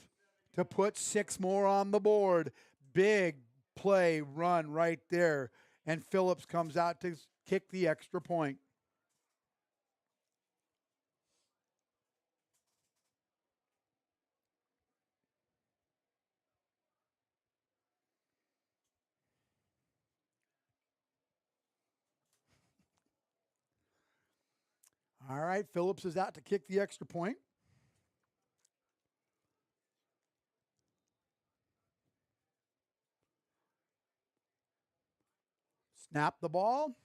to put 6 more on the board. Big play run right there. And Phillips comes out to kick the extra point. All right, Phillips is out to kick the extra point. Snap the ball.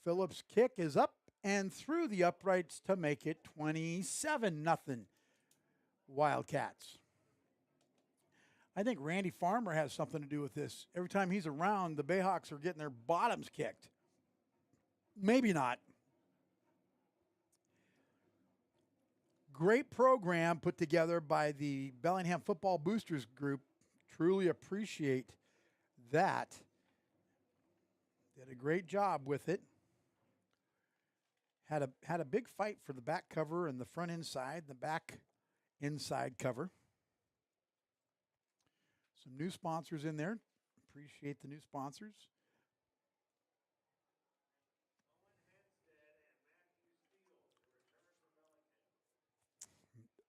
Phillips' kick is up and through the uprights to make it 27-0 Wildcats. I think Randy Farmer has something to do with this. Every time he's around, the Bayhawks are getting their bottoms kicked. Maybe not. Great program put together by the Bellingham Football Boosters Group. Truly appreciate that. Did a great job with it. Had a big fight for the back cover and the front inside, the back inside cover. Some new sponsors in there. Appreciate the new sponsors.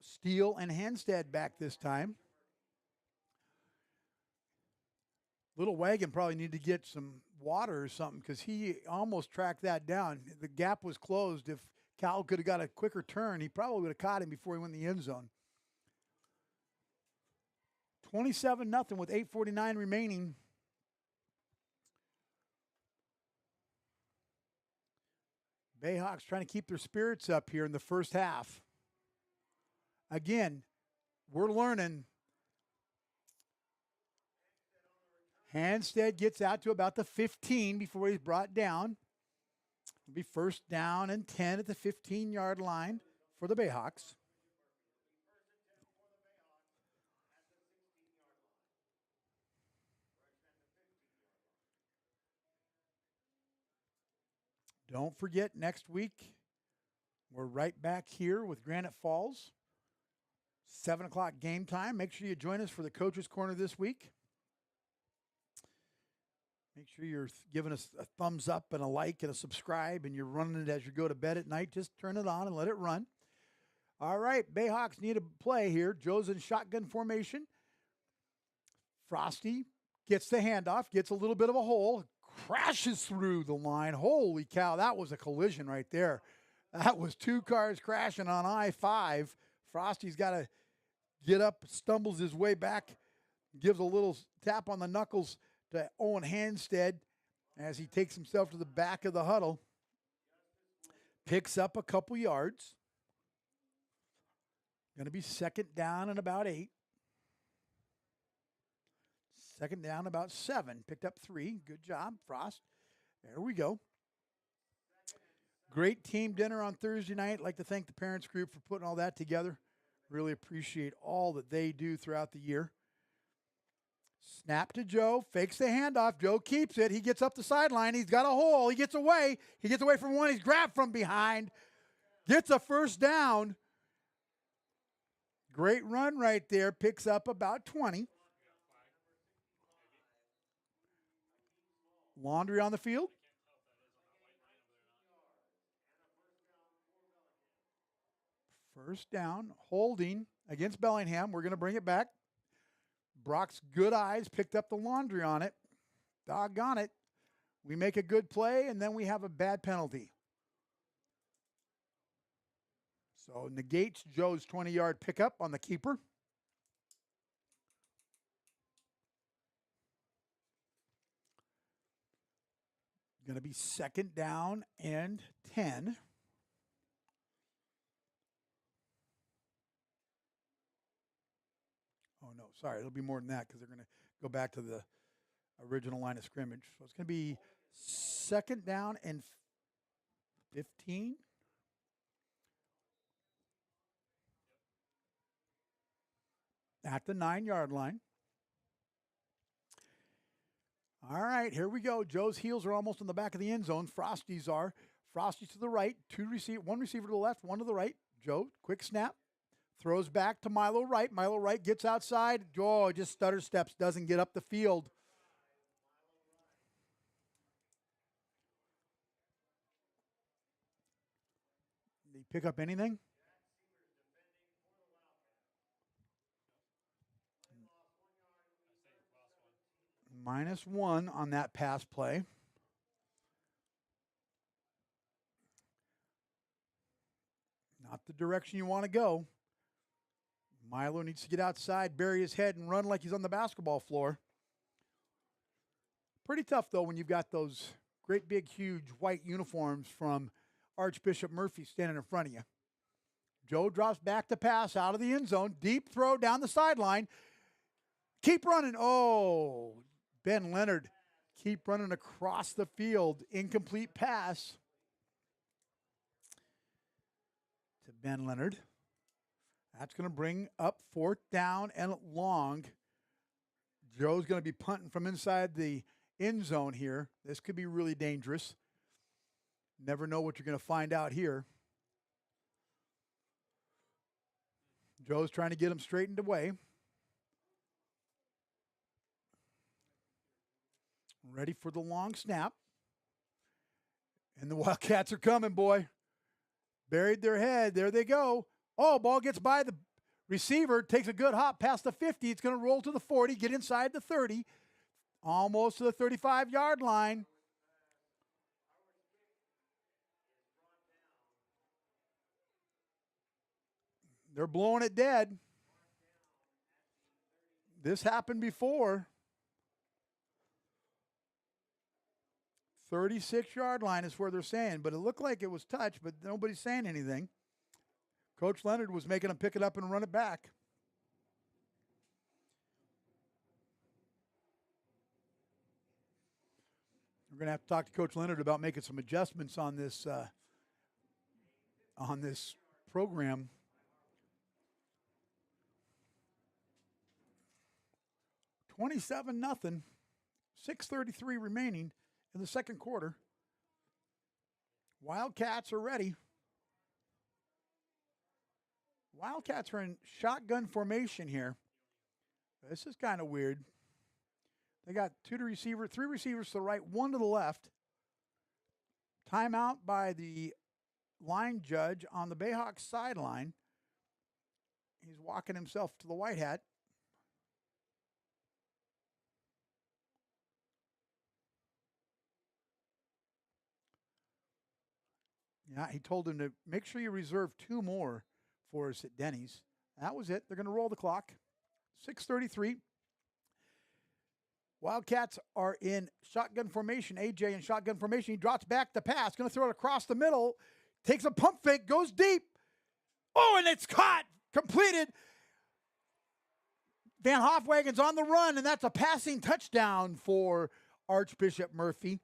Steele and Hanstead back this time. Little Wagon probably need to get some water or something because he almost tracked that down. The gap was closed. If Cal could have got a quicker turn, he probably would have caught him before he went in the end zone. 27-0 with 8:49 remaining. Bayhawks trying to keep their spirits up here in the first half. Again, we're learning. Hanstead gets out to about the 15 before he's brought down. It'll be first down and 10 at the 15-yard line for the Bayhawks. Don't forget, next week, we're right back here with Granite Falls. 7 o'clock game time. Make sure you join us for the Coach's Corner this week. Make sure you're giving us a thumbs up and a like and a subscribe, and you're running it as you go to bed at night. Just turn it on and let it run. All right, Bayhawks need a play here. Joe's in shotgun formation. Frosty gets the handoff, gets a little bit of a hole, crashes through the line. Holy cow, that was a collision right there. That was two cars crashing on I-5. Frosty's got to get up, stumbles his way back, gives a little tap on the knuckles to Owen Hanstead as he takes himself to the back of the huddle. Picks up a couple yards. Going to be second down and about 8. Second down about 7. Picked up 3. Good job, Frost. There we go. Great team dinner on Thursday night. I'd like to thank the parents group for putting all that together. Really appreciate all that they do throughout the year. Snap to Joe. Fakes the handoff. Joe keeps it. He gets up the sideline. He's got a hole. He gets away. He gets away from one. He's grabbed from behind. Gets a first down. Great run right there. Picks up about 20. Laundry on the field. First down, holding against Bellingham. We're going to bring it back. Brock's good eyes picked up the laundry on it. Doggone it. We make a good play, and then we have a bad penalty. So negates Joe's 20-yard pickup on the keeper. Going to be second down and 10. Oh, no, sorry. It'll be more than that because they're going to go back to the original line of scrimmage. So it's going to be second down and 15. At the 9-yard line. All right, here we go. Joe's heels are almost in the back of the end zone. Frosty's are. Frosty's to the right. One receiver to the left, one to the right. Joe, quick snap. Throws back to Milo Wright. Milo Wright gets outside. Joe just stutter steps, doesn't get up the field. Did he pick up anything? -1 on that pass play. Not the direction you want to go. Milo needs to get outside, bury his head, and run like he's on the basketball floor. Pretty tough, though, when you've got those great big, huge white uniforms from Archbishop Murphy standing in front of you. Joe drops back to pass out of the end zone. Deep throw down the sideline. Keep running. Oh, Ben Leonard. Keep running across the field. Incomplete pass to Ben Leonard. That's going to bring up 4th down and long. Joe's going to be punting from inside the end zone here. This could be really dangerous. Never know what you're going to find out here. Joe's trying to get him straightened away. Ready for the long snap. And the Wildcats are coming, boy. Buried their head. There they go. Oh, ball gets by the receiver. Takes a good hop past the 50. It's going to roll to the 40. Get inside the 30. Almost to the 35-yard line. They're blowing it dead. This happened before. 36-yard line is where they're saying, but it looked like it was touched, but nobody's saying anything. Coach Leonard was making them pick it up and run it back. We're going to have to talk to Coach Leonard about making some adjustments on this program. $27-0. 6:33 remaining in the second quarter. Wildcats are ready. Wildcats are in shotgun formation here. This is kind of weird. They got three receivers to the right, one to the left. Timeout by the line judge on the Bayhawks sideline. He's walking himself to the white hat. Yeah, he told him to make sure you reserve 2 more for us at Denny's. That was it. They're going to roll the clock. 6:33. Wildcats are in shotgun formation. AJ in shotgun formation. He drops back the pass. Going to throw it across the middle. Takes a pump fake. Goes deep. Oh, and it's caught. Completed. Van Hofwagen's on the run, and that's a passing touchdown for Archbishop Murphy.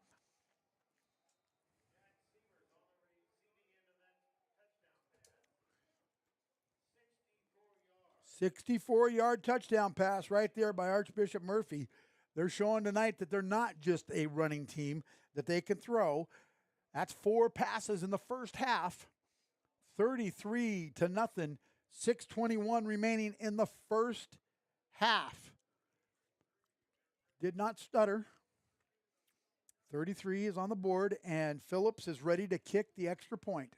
64-yard touchdown pass right there by Archbishop Murphy. They're showing tonight that they're not just a running team, that they can throw. That's 4 passes in the first half. 33-0. 6:21 remaining in the first half. Did not stutter. 33 is on the board, and Phillips is ready to kick the extra point.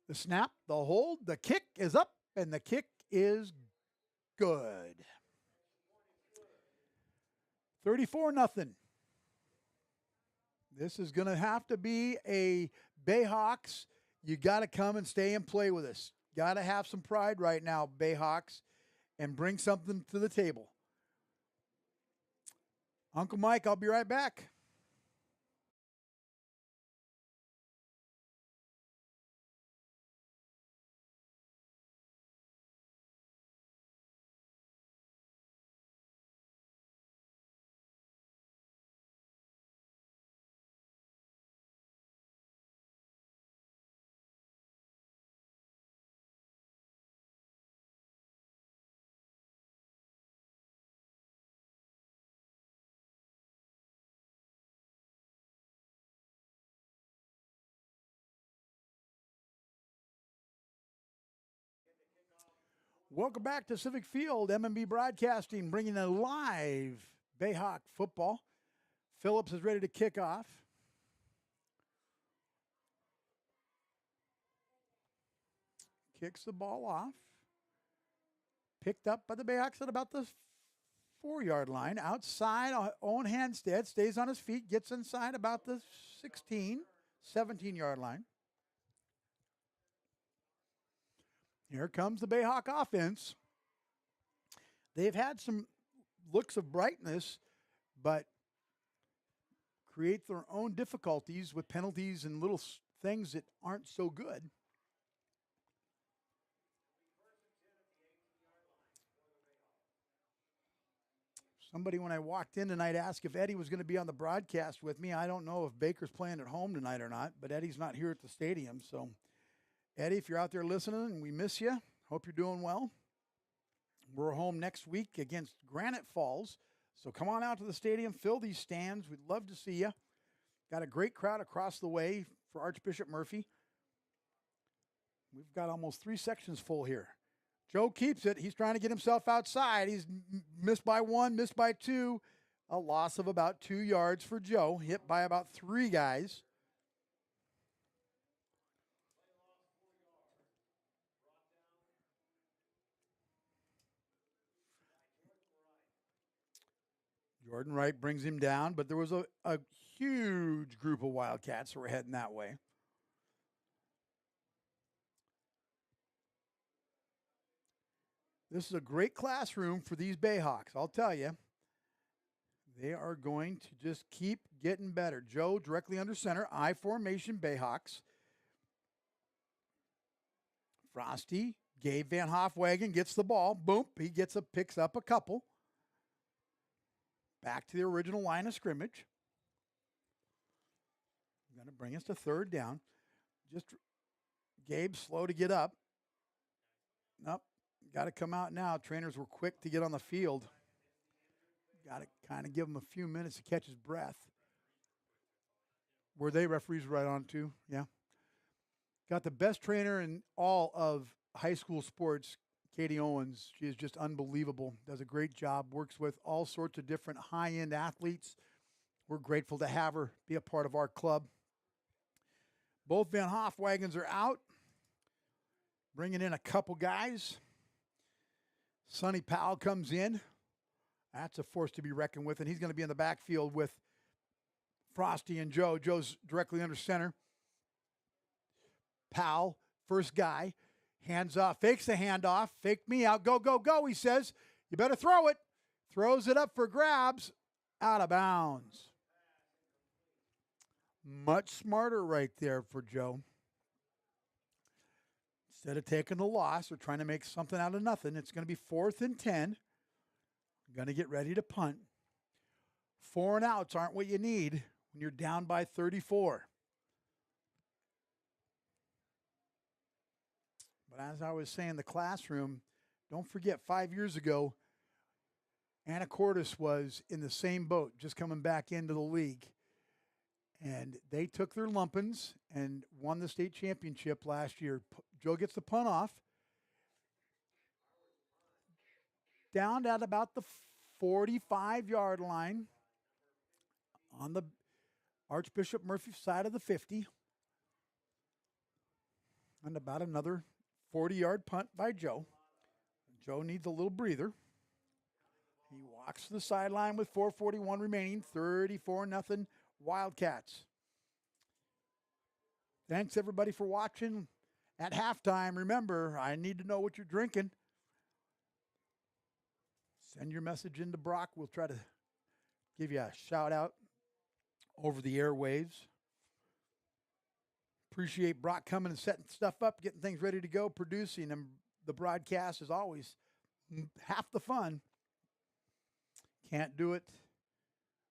The snap, the hold, the kick is up, and the kick is good. 34-0. This is going to have to be a Bayhawks. You got to come and stay and play with us. Got to have some pride right now, Bayhawks, and bring something to the table. Uncle Mike, I'll be right back. Welcome back to Civic Field, M&B Broadcasting, bringing a live Bayhawk football. Phillips is ready to kick off. Kicks the ball off. Picked up by the Bayhawks at about the 4-yard line. Outside, Owen Handstead stays on his feet, gets inside about the 17-yard line. Here comes the Bayhawk offense. They've had some looks of brightness, but create their own difficulties with penalties and little things that aren't so good. Somebody, when I walked in tonight, asked if Eddie was going to be on the broadcast with me. I don't know if Baker's playing at home tonight or not, but Eddie's not here at the stadium. So, Eddie, if you're out there listening, and we miss you, hope you're doing well. We're home next week against Granite Falls. So come on out to the stadium, fill these stands. We'd love to see you. Got a great crowd across the way for Archbishop Murphy. We've got almost 3 sections full here. Joe keeps it. He's trying to get himself outside. He's missed by 1, missed by 2. A loss of about 2 yards for Joe, hit by about 3 guys. Jordan Wright brings him down, but there was a huge group of Wildcats that were heading that way. This is a great classroom for these Bayhawks, I'll tell you. They are going to just keep getting better. Joe directly under center, I formation Bayhawks. Frosty, Gabe Van Hofwagen gets the ball. Boom, he picks up a couple. Back to the original line of scrimmage. Going to bring us to 3rd down. Just Gabe slow to get up. Nope. Got to come out now. Trainers were quick to get on the field. Got to kind of give him a few minutes to catch his breath. Were they referees right on too? Yeah. Got the best trainer in all of high school sports, Katie Owens. She is just unbelievable. Does a great job. Works with all sorts of different high-end athletes. We're grateful to have her be a part of our club. Both Van Hofwagens are out. Bringing in a couple guys. Sonny Powell comes in. That's a force to be reckoned with, and he's going to be in the backfield with Frosty and Joe. Joe's directly under center. Powell, first guy, hands off, fakes the handoff, fake me out, go, go, go, he says. You better throw it. Throws it up for grabs, out of bounds. Much smarter right there for Joe. Instead of taking the loss or trying to make something out of nothing, it's going to be 4th and 10. Going to get ready to punt. 4 and outs aren't what you need when you're down by 34. But as I was saying, the classroom, don't forget 5 years ago, Anacortes was in the same boat, just coming back into the league. And they took their lumpins and won the state championship last year. Joe gets the punt off. Down at about the 45-yard line on the Archbishop Murphy side of the 50. And about another 40-yard punt by Joe. Joe needs a little breather. He walks to the sideline with 4:41 remaining, 34-0 Wildcats. Thanks, everybody, for watching. At halftime, remember, I need to know what you're drinking. Send your message into Brock. We'll try to give you a shout-out over the airwaves. Appreciate Brock coming and setting stuff up, getting things ready to go, producing, and the broadcast is always half the fun. Can't do it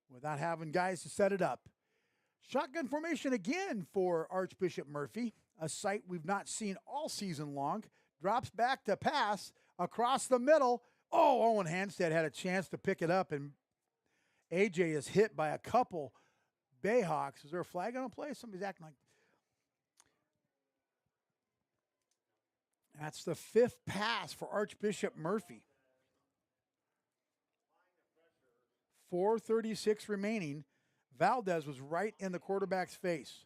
without having guys to set it up. Shotgun formation again for Archbishop Murphy, a sight we've not seen all season long. Drops back to pass across the middle. Oh, Owen Hanstead had a chance to pick it up, and AJ is hit by a couple Bayhawks. Is there a flag on the play? Somebody's acting like... That's the 5th pass for Archbishop Murphy. 4:36 remaining. Valdez was right in the quarterback's face.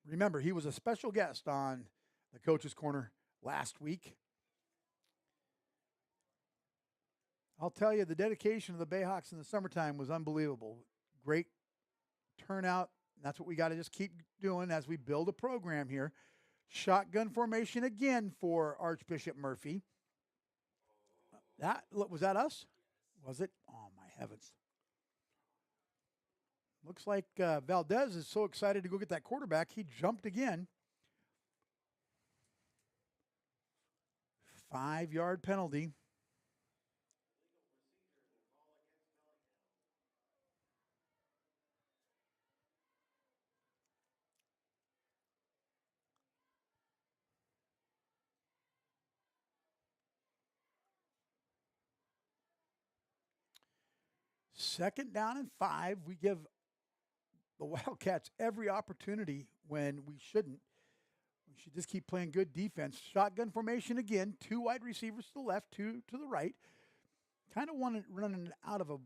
Remember, he was a special guest on the Coach's Corner last week. I'll tell you, the dedication of the Bayhawks in the summertime was unbelievable. Great turnout. That's what we got to just keep doing as we build a program here. Shotgun formation again for Archbishop Murphy. Was that us? Was it? Oh, my heavens. Looks like Valdez is so excited to go get that quarterback, he jumped again. 5-yard penalty. Second down and 5. We give the Wildcats every opportunity when we shouldn't. We should just keep playing good defense. Shotgun formation again. 2 wide receivers to the left, 2 to the right. Kind of running out of a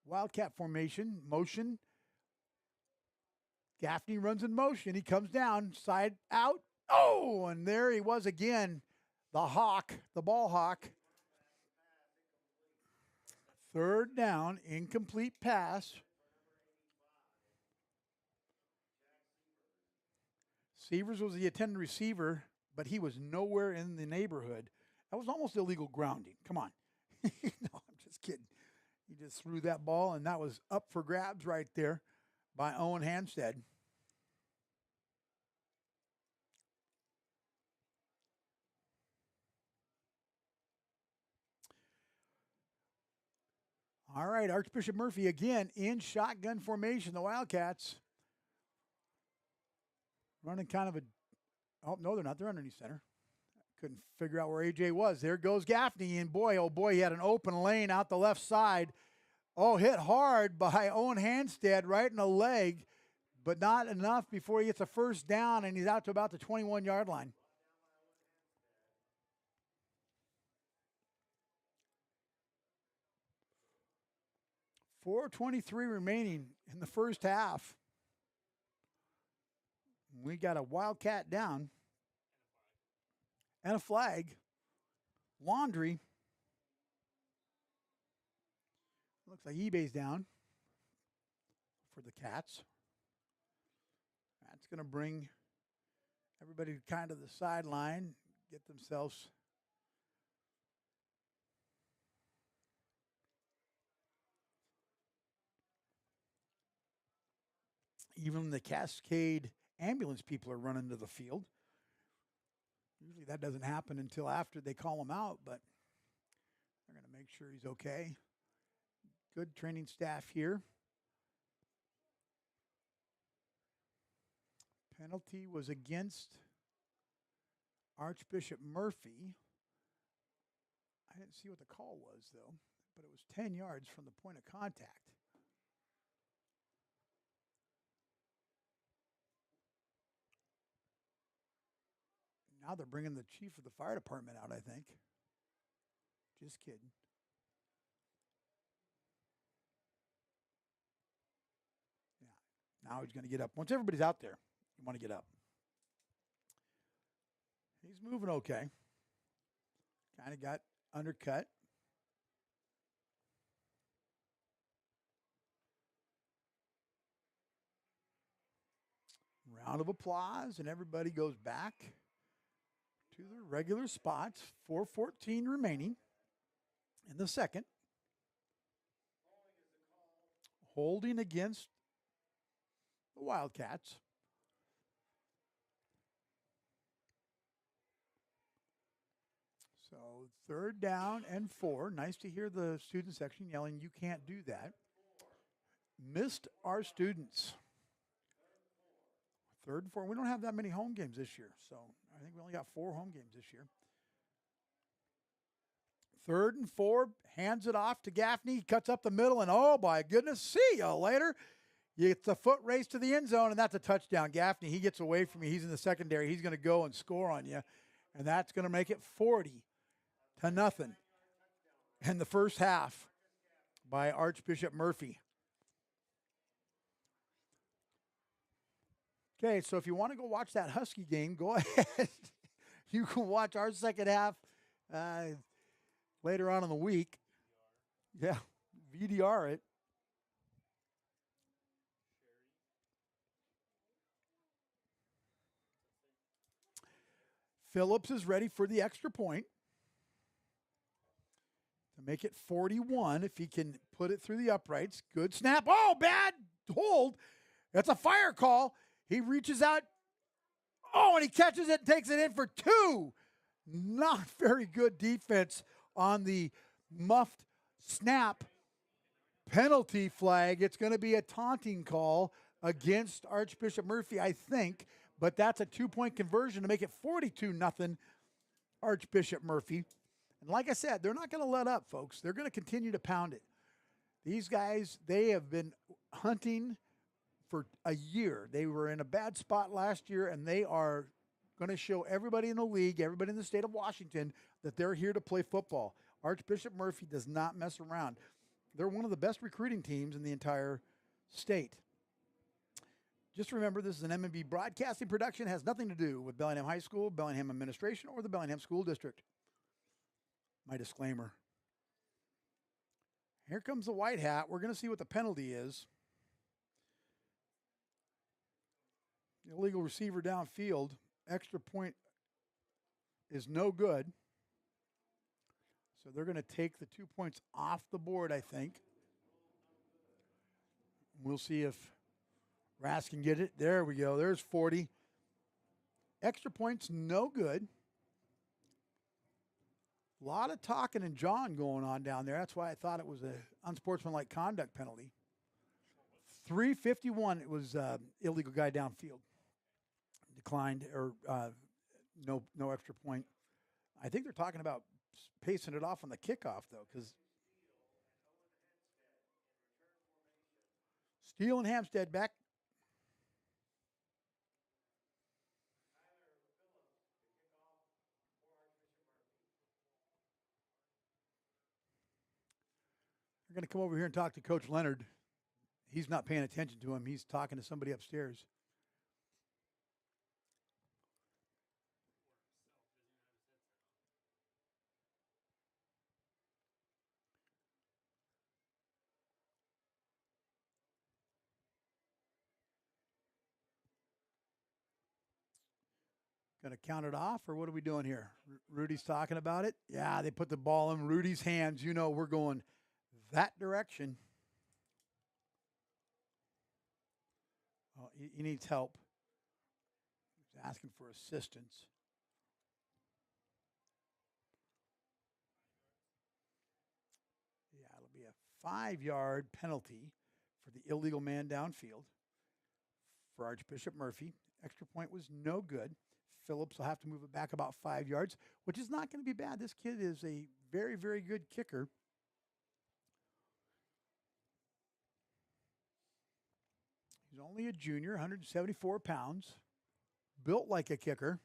Wildcat formation. Motion. Gaffney runs in motion. He comes down, side out. Oh, and there he was again. The hawk, the ball hawk. Third down, incomplete pass. Severs was the intended receiver, but he was nowhere in the neighborhood. That was almost illegal grounding. Come on. No, I'm just kidding. He just threw that ball, and that was up for grabs right there by Owen Hanstead. All right, Archbishop Murphy again in shotgun formation. The Wildcats running kind of a, oh, no, they're not. They're underneath center. Couldn't figure out where A.J. was. There goes Gaffney, and boy, oh boy, he had an open lane out the left side. Oh, hit hard by Owen Hanstead right in the leg, but not enough before he gets a first down, and he's out to about the 21-yard line. .423 remaining in the first half. We got a Wildcat down and a flag. Laundry. Looks like eBay's down for the Cats. That's going to bring everybody kind of the sideline, get themselves even the Cascade ambulance people are running to the field. Usually that doesn't happen until after they call him out, but they're going to make sure he's okay. Good training staff here. Penalty was against Archbishop Murphy. I didn't see what the call was, though, but it was 10 yards from the point of contact. Now they're bringing the chief of the fire department out, I think. Just kidding. Yeah. Now he's going to get up. Once everybody's out there, you want to get up. He's moving okay. Kind of got undercut. Round of applause, and everybody goes back to their regular spots. 4:14 remaining in the second. Holding against the Wildcats. So 3rd down and 4. Nice to hear the student section yelling, "You can't do that." Missed our students. 3rd and 4. We don't have that many home games this year, so I think we only got 4 home games this year. 3rd and 4, hands it off to Gaffney. He cuts up the middle, and oh, my goodness, see you later. It's a foot race to the end zone, and that's a touchdown. Gaffney, he gets away from you. He's in the secondary. He's going to go and score on you, and that's going to make it 40-0 in the first half by Archbishop Murphy. Okay, so if you want to go watch that Husky game, go ahead. You can watch our second half later on in the week. Yeah, VDR it. Phillips is ready for the extra point to make it 41 if he can put it through the uprights. Good snap. Oh, bad hold. That's a fire call. He reaches out. Oh, and he catches it and takes it in for 2. Not very good defense on the muffed snap. Penalty flag. It's going to be a taunting call against Archbishop Murphy, I think, but that's a 2-point conversion to make it 42-0 Archbishop Murphy. And like I said, they're not going to let up, folks. They're going to continue to pound it. These guys, they have been hunting for a year. They were in a bad spot last year, and they are going to show everybody in the league, everybody in the state of Washington, that they're here to play football. Archbishop Murphy does not mess around. They're one of the best recruiting teams in the entire state. Just remember, this is an MMB broadcasting production. It has nothing to do with Bellingham High School, Bellingham Administration, or the Bellingham School District. My disclaimer. Here comes the white hat. We're going to see what the penalty is. Illegal receiver downfield. Extra point is no good. So they're going to take the 2 points off the board, I think. We'll see if Rass can get it. There we go. There's 40. Extra points, no good. A lot of talking and jawing going on down there. That's why I thought it was an unsportsmanlike conduct penalty. 3:51, it was illegal guy downfield. Declined, or no extra point. I think they're talking about pacing it off on the kickoff, though, because Steele and Hampstead back. We're going to come over here and talk to Coach Leonard. He's not paying attention to him. He's talking to somebody upstairs. Going to count it off, or what are we doing here? Rudy's talking about it. Yeah, they put the ball in Rudy's hands. You know we're going that direction. Oh, he needs help. He's asking for assistance. Yeah, it'll be a 5-yard penalty for the illegal man downfield for Archbishop Murphy. Extra point was no good. Phillips will have to move it back about 5 yards, which is not going to be bad. This kid is a very, very good kicker. He's only a junior, 174 pounds, built like a kicker.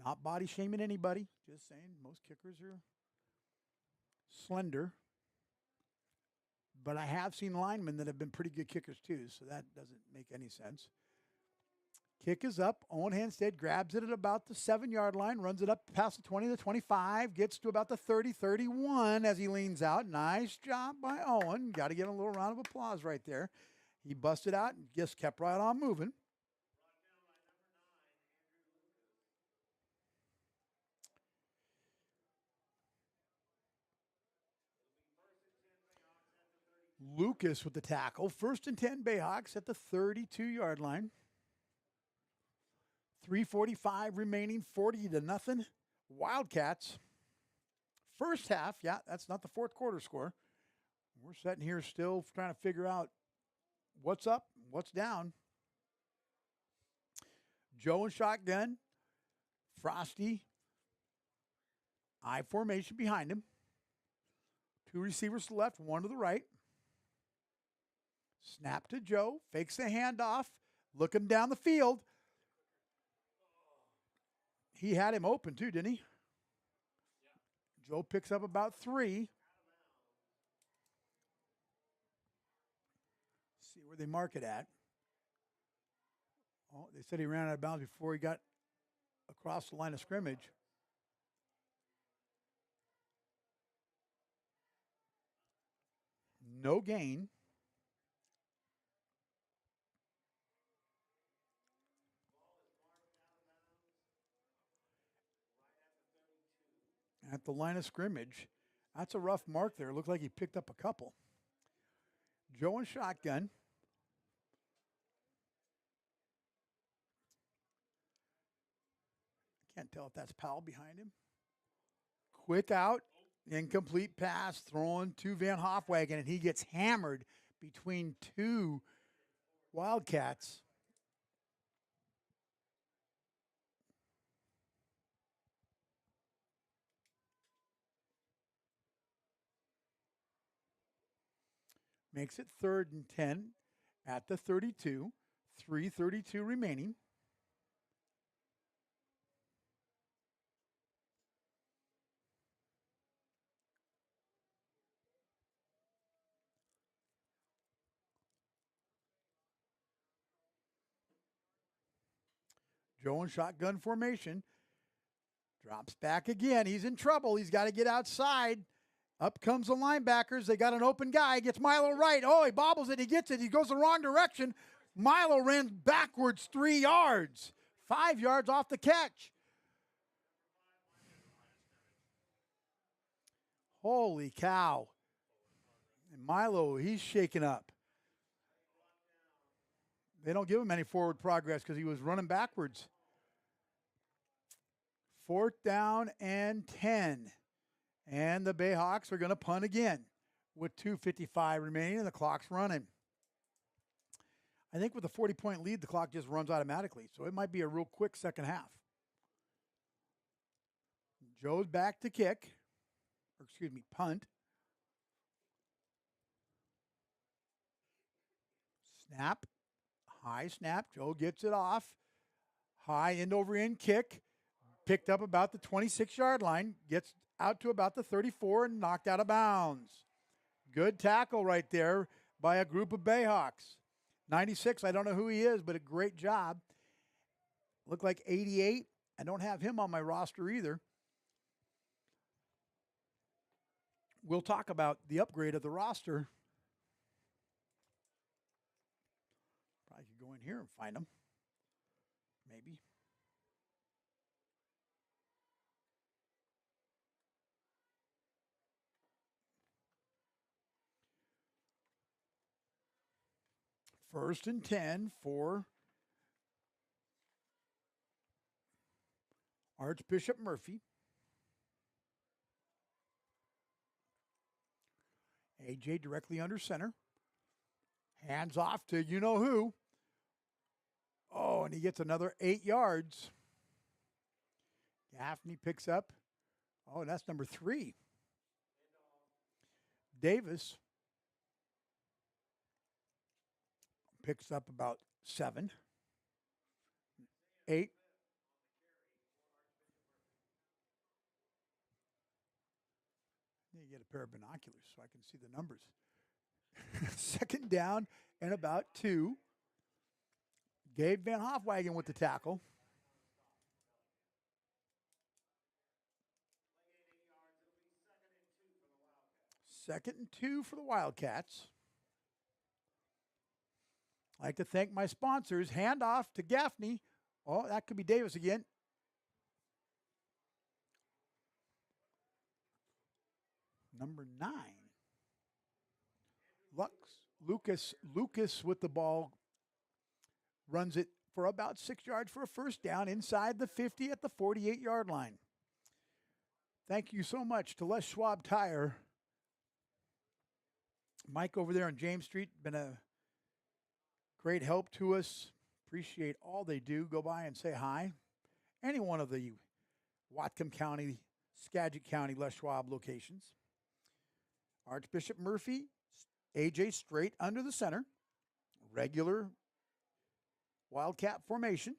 Not body shaming anybody, just saying most kickers are slender. But I have seen linemen that have been pretty good kickers too, so that doesn't make any sense. Kick is up. Owen Hanstead grabs it at about the 7-yard line, runs it up past the 20 to 25, gets to about the 30, 31 as he leans out. Nice job by Owen. Got to give him a little round of applause right there. He busted out and just kept right on moving. Lucas with the tackle. 1st and 10 Bayhawks at the 32-yard line. 3:45 remaining, 40-0. Wildcats. First half, yeah, that's not the fourth quarter score. We're sitting here still trying to figure out what's up, what's down. Joe and shotgun. Frosty. I formation behind him. 2 receivers to the left, 1 to the right. Snap to Joe. Fakes the handoff. Looking down the field. He had him open too, didn't he? Yeah. Joe picks up about 3. See where they mark it at. Oh, they said he ran out of bounds before he got across the line of scrimmage. No gain. At the line of scrimmage. That's a rough mark there. It looked like he picked up a couple. Joe in shotgun. Can't tell if that's Powell behind him. Quick out, incomplete pass, thrown to Van Hofwagen, and he gets hammered between two Wildcats. Makes it 3rd and 10 at the 32. 3:32 remaining. Joe in shotgun formation. Drops back again. He's in trouble. He's got to get outside. Up comes the linebackers. They got an open guy. Gets Milo right. Oh, he bobbles it. He gets it. He goes the wrong direction. Milo ran backwards 3 yards. 5 yards off the catch. Holy cow. And Milo, he's shaken up. They don't give him any forward progress because he was running backwards. 4th down and 10. And the Bayhawks are going to punt again with 2:55 remaining and the clock's running. I think with a 40-point lead, the clock just runs automatically. So it might be a real quick second half. Joe's back to kick. Or excuse me, punt. Snap. High snap. Joe gets it off. High end over end kick. Picked up about the 26-yard line. Gets out to about the 34 and knocked out of bounds. Good tackle right there by a group of Bayhawks. 96, I don't know who he is, but a great job. Looked like 88. I don't have him on my roster either. We'll talk about the upgrade of the roster. Probably could go in here and find him. Maybe. First and 10 for Archbishop Murphy. AJ directly under center. Hands off to you-know-who. Oh, and he gets another 8 yards. Gaffney picks up. Oh, that's number 3. Davis picks up about 7. 8. I need to get a pair of binoculars so I can see the numbers. 2nd down and about 2. Gabe Van Hofwagen with the tackle. Second and 2 for the Wildcats. I'd like to thank my sponsors. Handoff to Gaffney. Oh, that could be Davis again. Number 9. Lucas with the ball. Runs it for about 6 yards for a first down inside the 50 at the 48-yard line. Thank you so much to Les Schwab Tire. Mike over there on James Street, been a great help to us. Appreciate all they do. Go by and say hi. Any one of the Whatcom County, Skagit County, Les Schwab locations. Archbishop Murphy, AJ straight under the center. Regular Wildcat formation.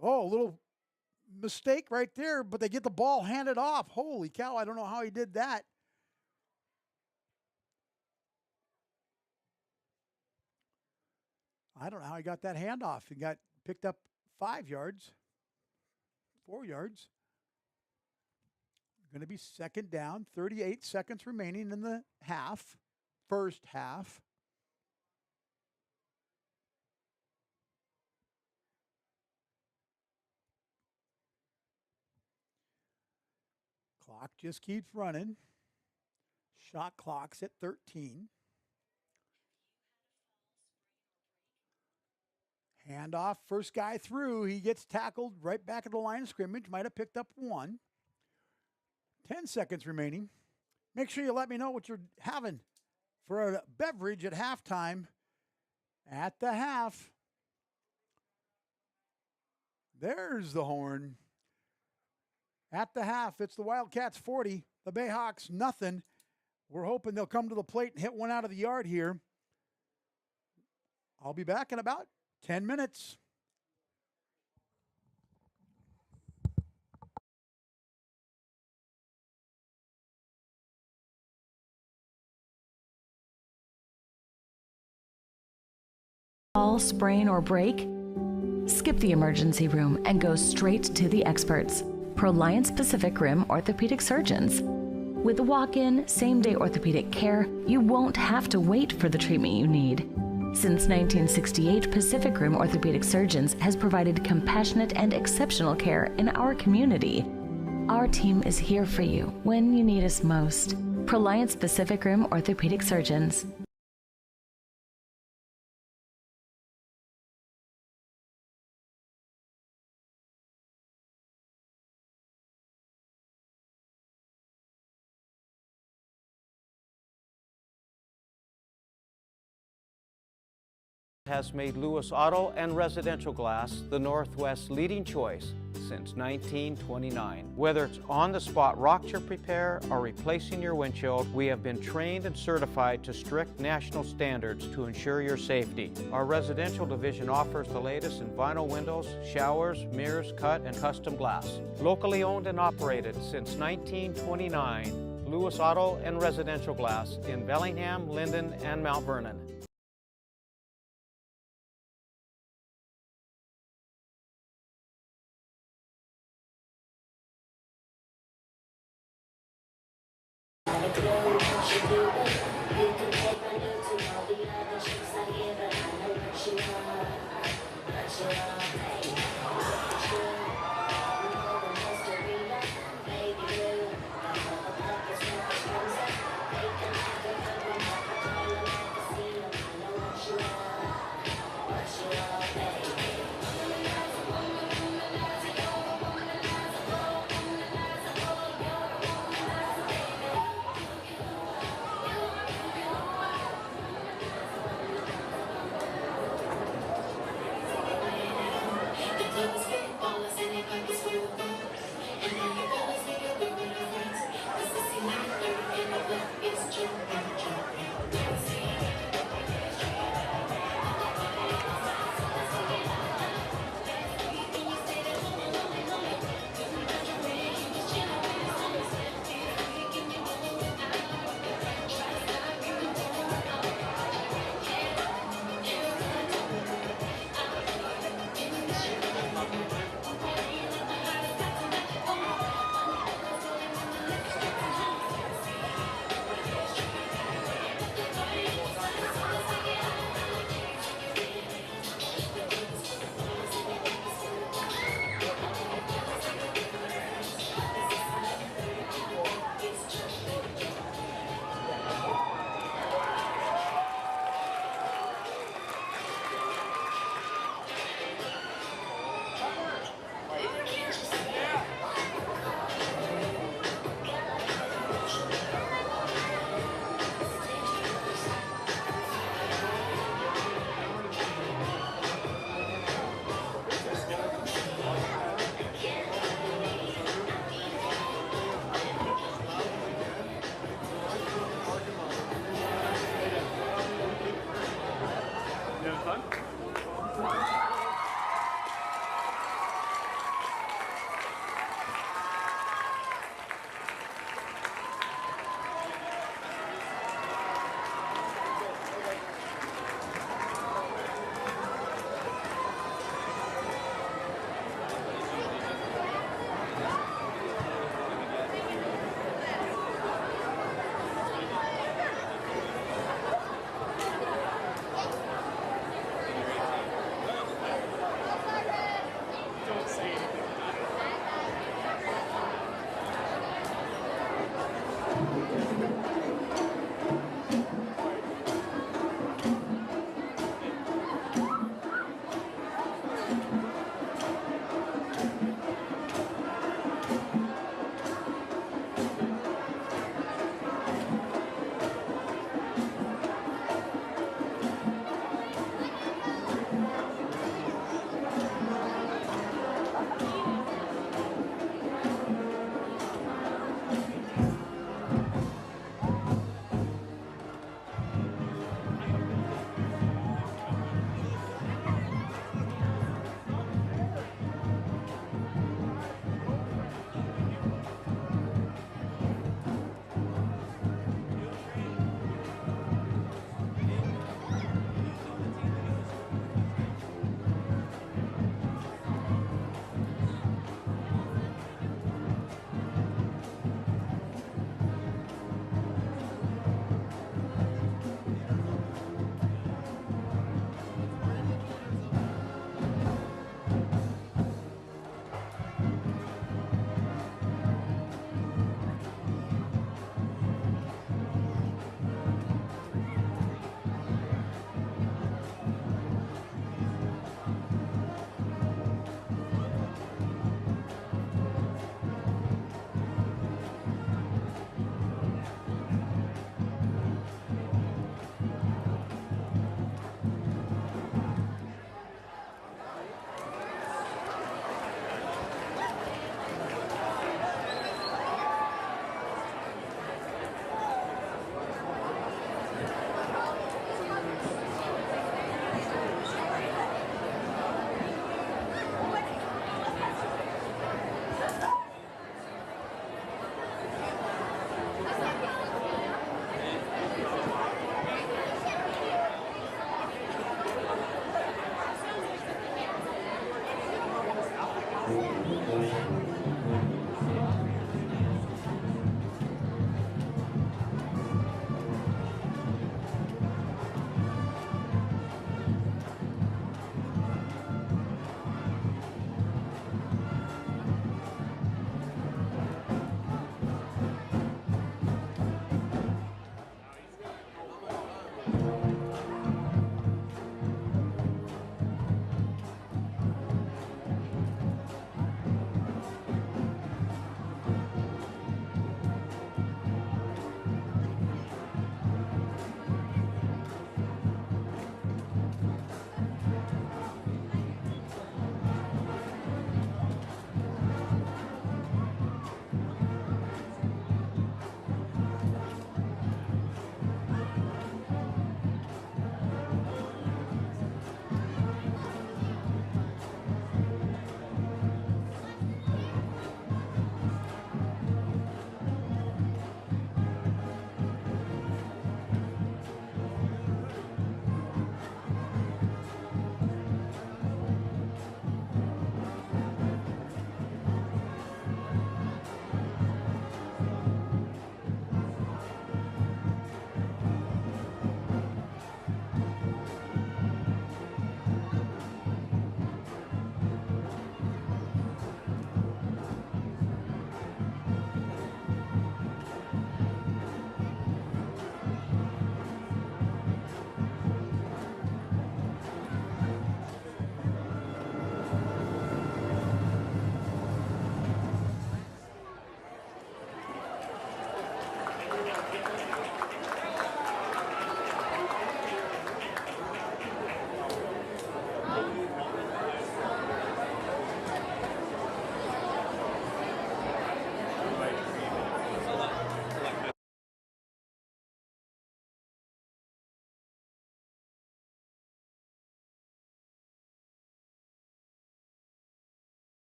Oh, a little mistake right there, but they get the ball handed off. Holy cow, I don't know how he did that. I don't know how he got that handoff. He got picked up 5 yards, 4 yards. Going to be 2nd down, 38 seconds remaining in the half, first half. Clock just keeps running. Shot clock's at 13. Handoff, first guy through. He gets tackled right back at the line of scrimmage. Might have picked up one. 10 seconds remaining. Make sure you let me know what you're having for a beverage at halftime. At the half. There's the horn. At the half, it's the Wildcats 40, the Bayhawks nothing. We're hoping they'll come to the plate and hit one out of the yard here. I'll be back in about 10 minutes. Fall, sprain, or break? Skip the emergency room and go straight to the experts, Proliance Pacific Rim orthopedic surgeons. With walk-in, same-day orthopedic care, you won't have to wait for the treatment you need. Since 1968, Pacific Rim Orthopedic Surgeons has provided compassionate and exceptional care in our community. Our team is here for you when you need us most. Proliance Pacific Rim Orthopedic Surgeons. Has made Lewis Auto and Residential Glass the Northwest's leading choice since 1929. Whether it's on-the-spot rock chip repair or replacing your windshield, we have been trained and certified to strict national standards to ensure your safety. Our residential division offers the latest in vinyl windows, showers, mirrors, cut, and custom glass. Locally owned and operated since 1929, Lewis Auto and Residential Glass in Bellingham, Linden, and Mount Vernon.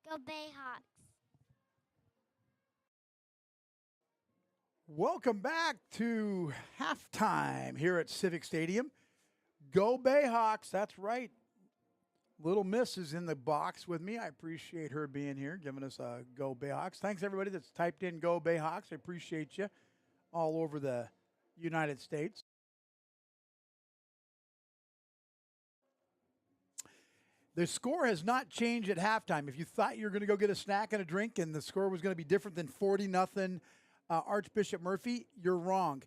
Go Bayhawks. Welcome back to halftime here at Civic Stadium. Go Bayhawks, that's right. Little Miss is in the box with me. I appreciate her being here, giving us a Go Bayhawks. Thanks, everybody that's typed in Go Bayhawks. I appreciate you all over the United States. The score has not changed at halftime. If you thought you were going to go get a snack and a drink and the score was going to be different than 40-0 Archbishop Murphy, you're wrong.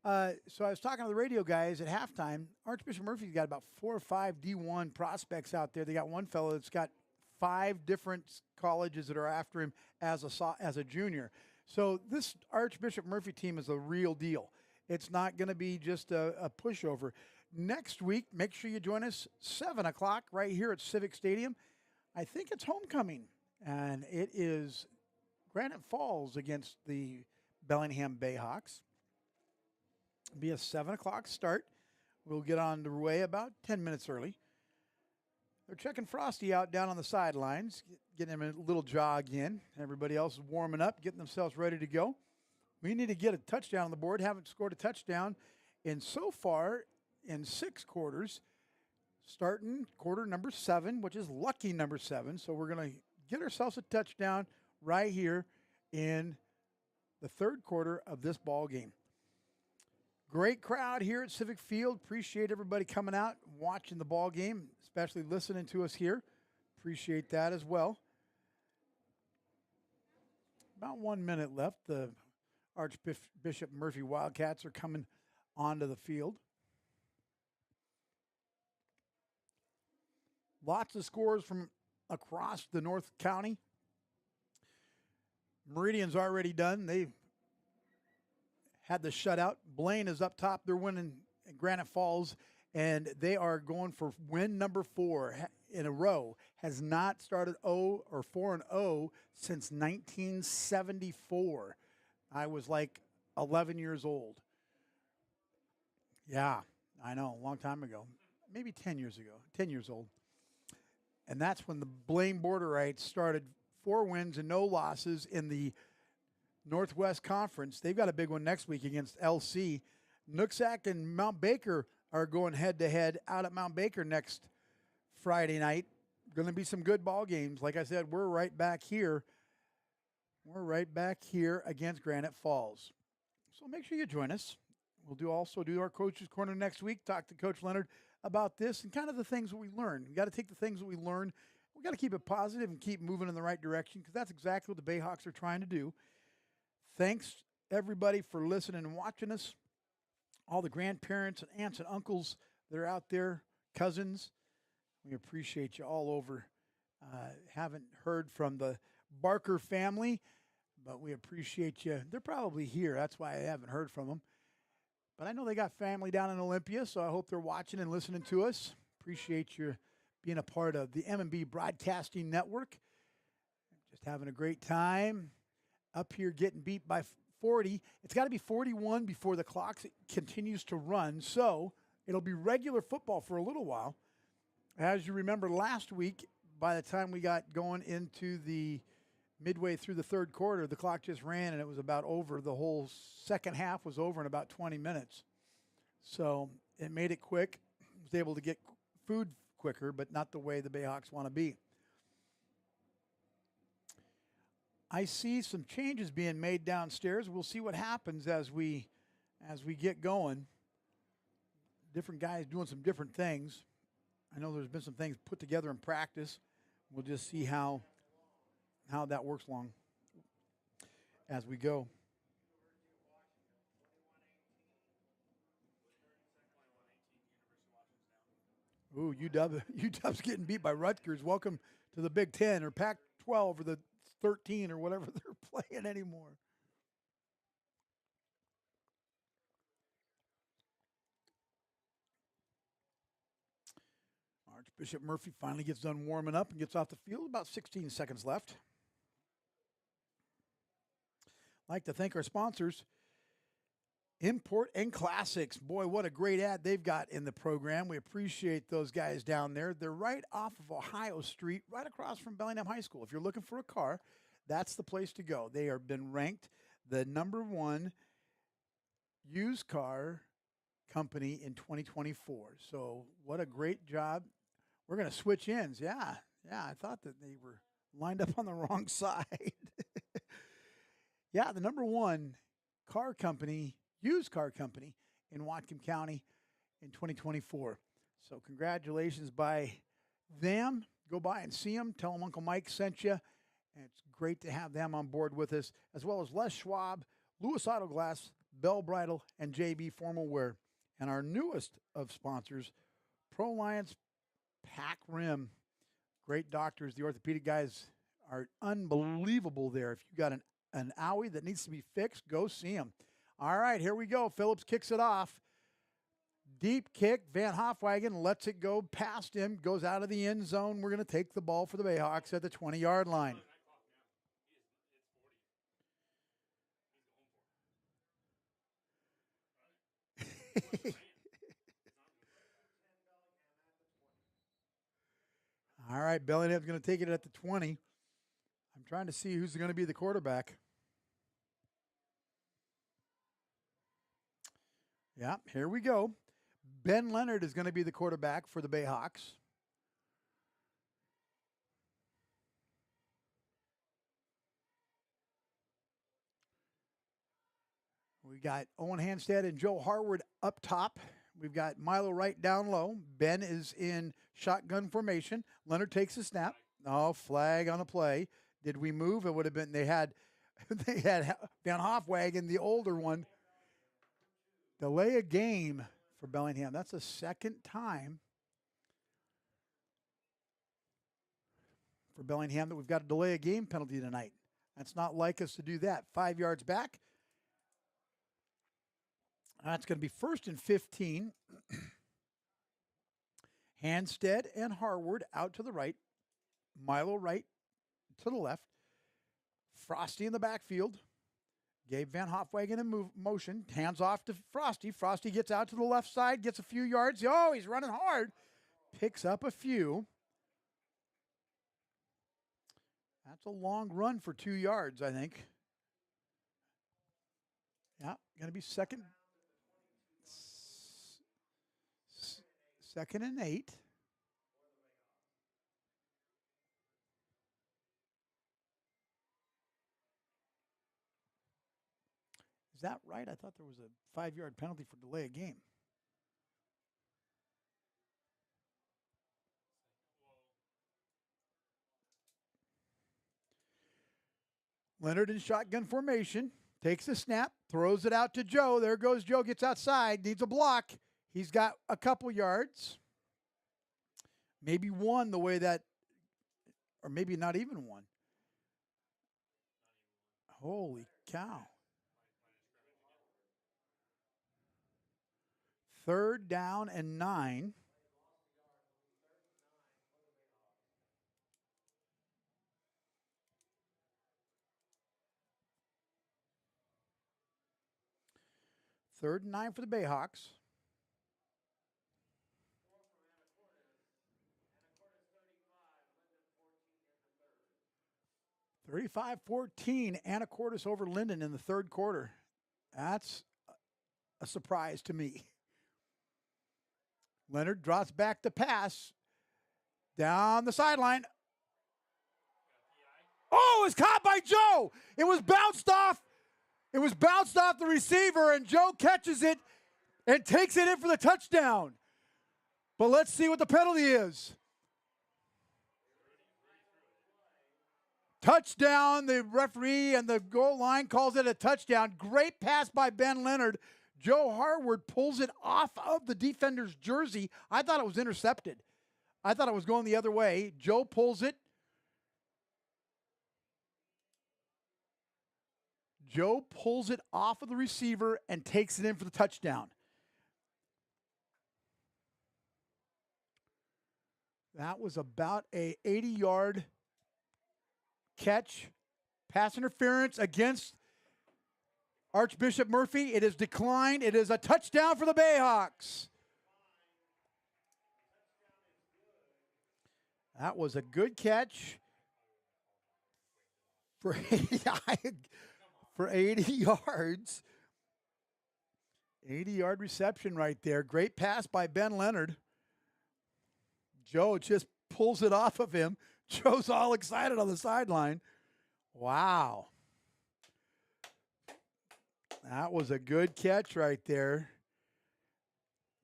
So I was talking to the radio guys at halftime. Archbishop Murphy's got about 4 or 5 D1 prospects out there. They got one fellow that's got 5 different colleges that are after him as a junior. So this Archbishop Murphy team is a real deal. It's not going to be just a pushover. Next week, make sure you join us 7 o'clock right here at Civic Stadium. I think it's homecoming, and it is Granite Falls against the Bellingham Bayhawks. It'll be a 7 o'clock start. We'll get on the way about 10 minutes early. They're checking Frosty out down on the sidelines, getting him a little jog in. Everybody else is warming up, getting themselves ready to go. We need to get a touchdown on the board. Haven't scored a touchdown so far in 6 quarters, starting quarter number 7, which is lucky number 7. So we're going to get ourselves a touchdown right here in the 3rd quarter of this ball game. Great crowd here at Civic Field. Appreciate everybody coming out and watching the ball game, especially listening to us here. Appreciate that as well. About 1 minute left. The Archbishop Murphy Wildcats are coming onto the field. Lots of scores from across the North County. Meridian's already done. They've had the shutout. Blaine is up top. They're winning Granite Falls, and they are going for win number 4 in a row. Has not started 4-0 since 1974. I was like 11 years old. Yeah, I know, a long time ago. Maybe 10 years ago, 10 years old. And that's when the Blaine Borderites started 4 wins and no losses in the Northwest Conference. They've got a big one next week against LC. Nooksack and Mount Baker are going head-to-head out at Mount Baker next Friday night. Going to be some good ball games. Like I said, we're right back here. We're right back here against Granite Falls. So make sure you join us. We'll also do our Coach's Corner next week, talk to Coach Leonard about this and kind of the things that we learn. We got to take the things that we learn. We got to keep it positive and keep moving in the right direction because that's exactly what the Bayhawks are trying to do. Thanks, everybody, for listening and watching us. All the grandparents and aunts and uncles that are out there, cousins, we appreciate you all over. Haven't heard from the Barker family, but we appreciate you. They're probably here. That's why I haven't heard from them. But I know they got family down in Olympia, so I hope they're watching and listening to us. Appreciate you being a part of the M&B Broadcasting Network. Just having a great time up here getting beat by 40. It's got to be 41 before the clock continues to run, so it'll be regular football for a little while. As you remember last week, by the time we got going into the midway through the 3rd quarter, the clock just ran and it was about over. The whole second half was over in about 20 minutes. So it made it quick. Was able to get food quicker, but not the way the Bayhawks want to be. I see some changes being made downstairs. We'll see what happens as we get going. Different guys doing some different things. I know there's been some things put together in practice. We'll just see how that works along as we go. Ooh, UW's getting beat by Rutgers. Welcome to the Big Ten or Pac-12 or the 13 or whatever they're playing anymore. Archbishop Murphy finally gets done warming up and gets off the field. About 16 seconds left. I'd like to thank our sponsors. Import and Classics. Boy, what a great ad they've got in the program. We appreciate those guys down there. They're right off of Ohio Street, right across from Bellingham High School. If you're looking for a car, that's the place to go. They have been ranked the #1 used car company in 2024. So what a great job. We're going to switch ends. Yeah, I thought that they were lined up on the wrong side. Yeah, the #1 car company, used car company in Whatcom County in 2024. So congratulations by them. Go by and see them. Tell them Uncle Mike sent you. And it's great to have them on board with us, as well as Les Schwab, Lewis Auto Glass, Bell Bridal, and JB Formal Wear. And our newest of sponsors, Pro Alliance Pack Rim. Great doctors. The orthopedic guys are unbelievable there. If you got an owie that needs to be fixed, go see them. All right, here we go. Phillips kicks it off. Deep kick. Van Hofwagen lets it go past him, goes out of the end zone. We're going to take the ball for the Bayhawks at the 20-yard line. All right, Bellingham's going to take it at the 20. I'm trying to see who's going to be the quarterback. Yeah, here we go. Ben Leonard is going to be the quarterback for the Bayhawks. We got Owen Hanstead and Joe Harward up top. We've got Milo Wright down low. Ben is in shotgun formation. Leonard takes a snap. Oh, flag on the play. Did we move? It would have been, they had Van Hofwagen, the older one. Delay a game for Bellingham. That's the second time for Bellingham that we've got to delay a game penalty tonight. That's not like us to do that. 5 yards back. That's going to be 1st and 15. Hanstead and Harward out to the right. Milo Wright to the left. Frosty in the backfield. Gabe Van Hofwagen in motion. Hands off to Frosty. Frosty gets out to the left side, gets a few yards. Oh, he's running hard. Picks up a few. That's a long run for 2 yards, I think. Yeah, going to be second and 8. Is that right? I thought there was a 5-yard penalty for delay of game. Leonard in shotgun formation. Takes a snap. Throws it out to Joe. There goes Joe. Gets outside. Needs a block. He's got a couple yards. Maybe one the way that, or maybe not even one. Holy cow. 3rd down and 9. Third and 9 for the Bayhawks. (35-14) Anacortes over Linden in the 3rd quarter. That's a surprise to me. Leonard drops back to pass. Down the sideline. Oh, it's caught by Joe. It was bounced off. It was bounced off the receiver, and Joe catches it and takes it in for the touchdown. But let's see what the penalty is. Touchdown. The referee and the goal line calls it a touchdown. Great pass by Ben Leonard. Joe Harward pulls it off of the defender's jersey. I thought it was intercepted. I thought it was going the other way. Joe pulls it. Joe pulls it off of the receiver and takes it in for the touchdown. That was about a 80-yard catch. Pass interference against Archbishop Murphy, it is declined. It is a touchdown for the Bayhawks. That was a good catch for 80 yards. 80-yard reception right there. Great pass by Ben Leonard. Joe just pulls it off of him. Joe's all excited on the sideline. Wow. That was a good catch right there.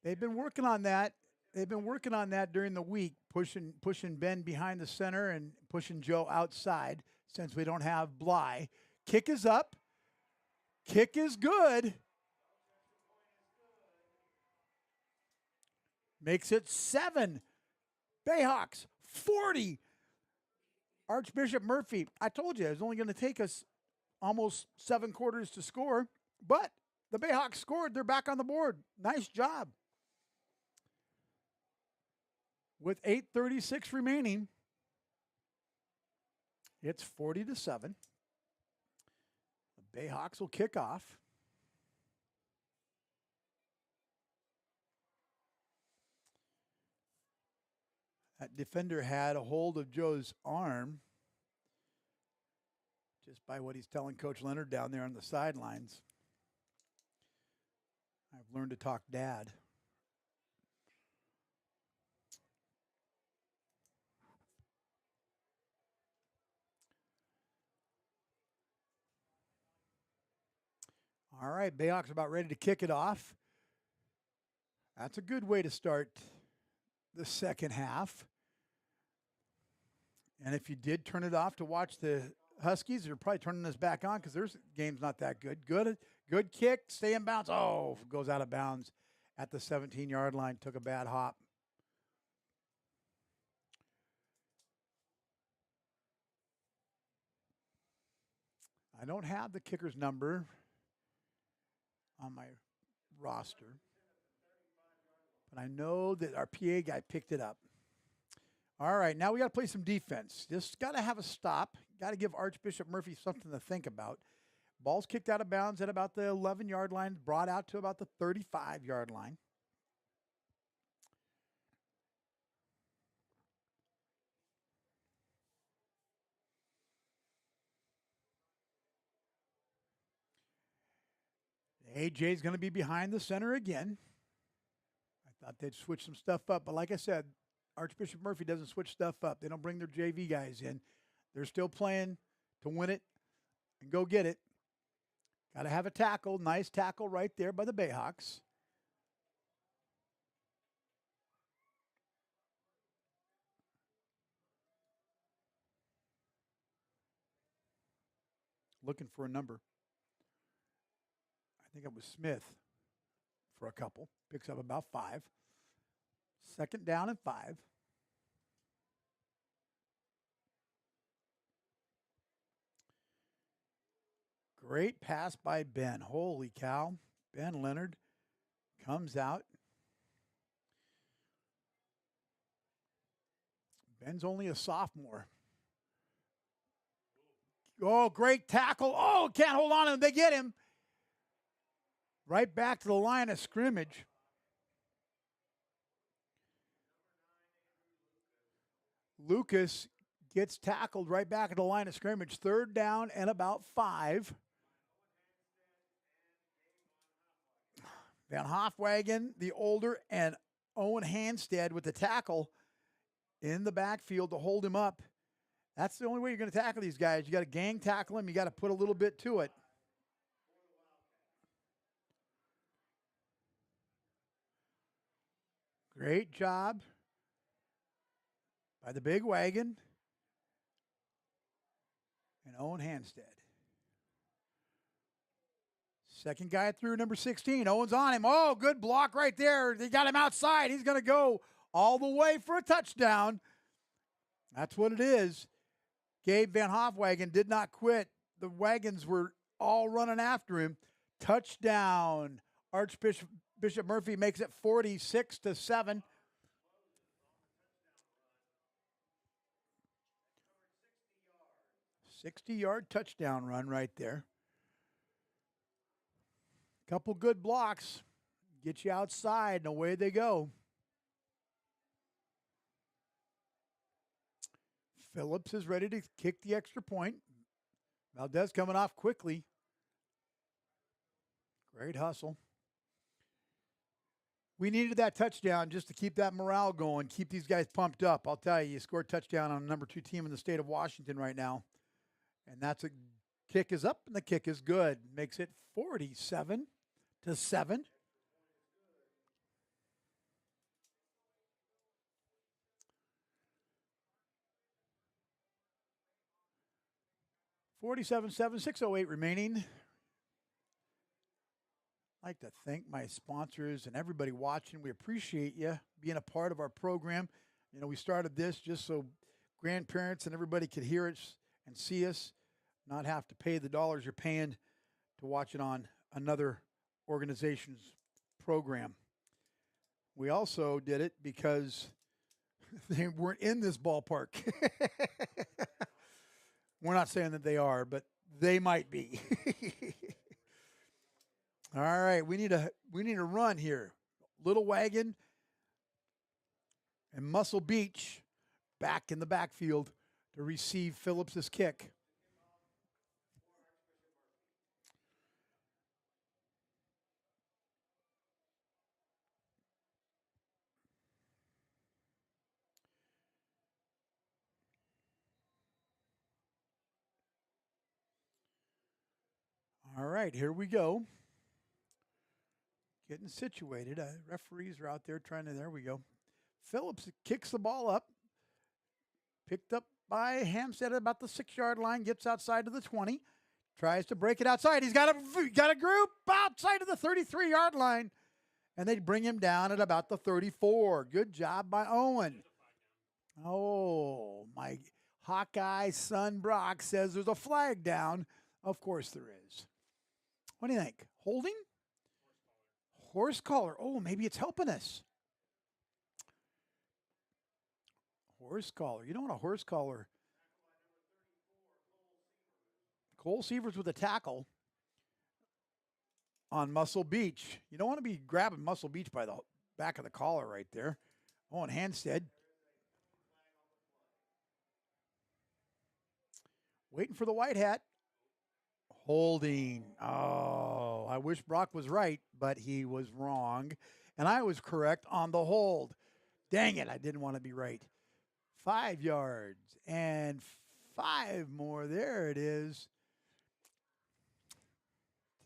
They've been working on that. They've been working on that during the week, pushing Ben behind the center and pushing Joe outside since we don't have Bly. Kick is up. Kick is good. Makes it 7. Bayhawks, 40. Archbishop Murphy, I told you it was only going to take us almost 7 quarters to score, but the Bayhawks scored. They're back on the board. Nice job. With 8:36 remaining, it's 40-7. The Bayhawks will kick off. That defender had a hold of Joe's arm just by what he's telling Coach Leonard down there on the sidelines. I've learned to talk dad. All right, Bayhawks about ready to kick it off. That's a good way to start the second half. And if you did turn it off to watch the Huskies, you're probably turning this back on because their game's not that good. Good kick, stay in bounds. Oh, goes out of bounds at the 17-yard line. Took a bad hop. I don't have the kicker's number on my roster, but I know that our PA guy picked it up. All right, now we got to play some defense. Just got to have a stop. Got to give Archbishop Murphy something to think about. Ball's kicked out of bounds at about the 11-yard line, brought out to about the 35-yard line. AJ's going to be behind the center again. I thought they'd switch some stuff up, but like I said, Archbishop Murphy doesn't switch stuff up. They don't bring their JV guys in. They're still playing to win it and go get it. Got to have a tackle. Nice tackle right there by the Bayhawks. Looking for a number. I think it was Smith for a couple. Picks up about 5. Second down and 5. Great pass by Ben. Holy cow. Ben Leonard comes out. Ben's only a sophomore. Oh, great tackle. Oh, can't hold on to him. They get him. Right back to the line of scrimmage. Lucas gets tackled right back at the line of scrimmage. Third down and about 5. Van Hofwagen, the older, and Owen Hanstead with the tackle in the backfield to hold him up. That's the only way you're going to tackle these guys. You got to gang tackle them. You got to put a little bit to it. Great job by the big wagon and Owen Hanstead. Second guy through, number 16. Owen's on him. Oh, good block right there. They got him outside. He's going to go all the way for a touchdown. That's what it is. Gabe Van Hofwagen did not quit. The wagons were all running after him. Touchdown. Archbishop Murphy makes it 46-7. "60-yard touchdown run right there. Couple good blocks. Get you outside, and away they go. Phillips is ready to kick the extra point. Valdez coming off quickly. Great hustle. We needed that touchdown just to keep that morale going, keep these guys pumped up. I'll tell you, you scored a touchdown on a number 2 team in the state of Washington right now. And that's a kick is up, and the kick is good. Makes it 47-7. $47-7, 6:08 remaining. I'd like to thank my sponsors and everybody watching. We appreciate you being a part of our program. You know, we started this just so grandparents and everybody could hear us and see us, not have to pay the dollars you're paying to watch it on another organization's program. We also did it because they weren't in this ballpark. We're not saying that they are, but they might be. All right, we need a run here. Little Wagon and Muscle Beach back in the backfield to receive Phillips's kick. All right, here we go. Getting situated. Referees are out there trying to, there we go. Phillips kicks the ball up. Picked up by Hampstead at about the 6-yard line. Gets outside to the 20. Tries to break it outside. He's got a group outside of the 33-yard line. And they bring him down at about the 34. Good job by Owen. Oh, my Hawkeye son Brock says there's a flag down. Of course there is. What do you think? Holding? Horse collar. Oh, maybe it's helping us. Horse collar. You don't want a horse collar. Cole Sievers with a tackle on Muscle Beach. You don't want to be grabbing Muscle Beach by the back of the collar right there. Oh, and Hampstead. Waiting for the white hat. Holding. Oh, I wish Brock was right, but he was wrong. And I was correct on the hold. Dang it, I didn't want to be right. 5 yards and 5 more. There it is.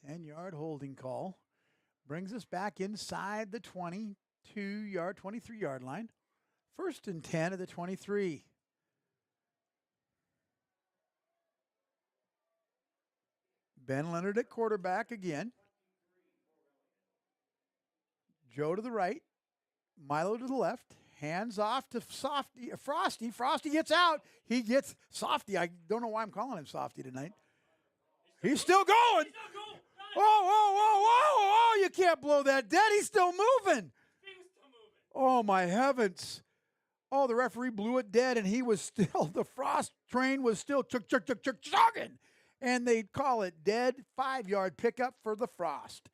10-yard holding call. Brings us back inside the 23-yard line. 1st and 10 at the 23. Ben Leonard at quarterback again. Joe to the right. Milo to the left. Hands off to Frosty. Frosty gets out. He gets Softy. I don't know why I'm calling him Softy tonight. He's still going. Whoa. You can't blow that dead. He's still moving. Oh, my heavens. Oh, the referee blew it dead, and he was still, the Frost train was still chugging. And they'd call it dead. 5-yard pickup for the Frost.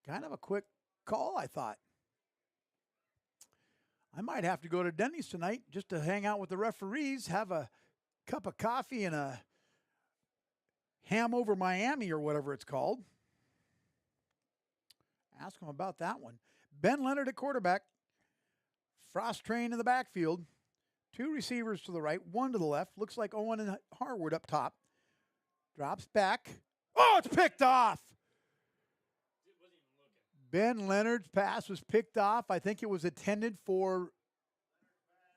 Kind of a quick call, I thought. I might have to go to Denny's tonight just to hang out with the referees, have a cup of coffee and a ham over Miami or whatever it's called. Ask them about that one. Ben Leonard at quarterback. Frost train in the backfield. 2 receivers to the right, 1 to the left. Looks like Owen and Harwood up top. Drops back. Oh, it's picked off. Ben Leonard's pass was picked off. I think it was intended for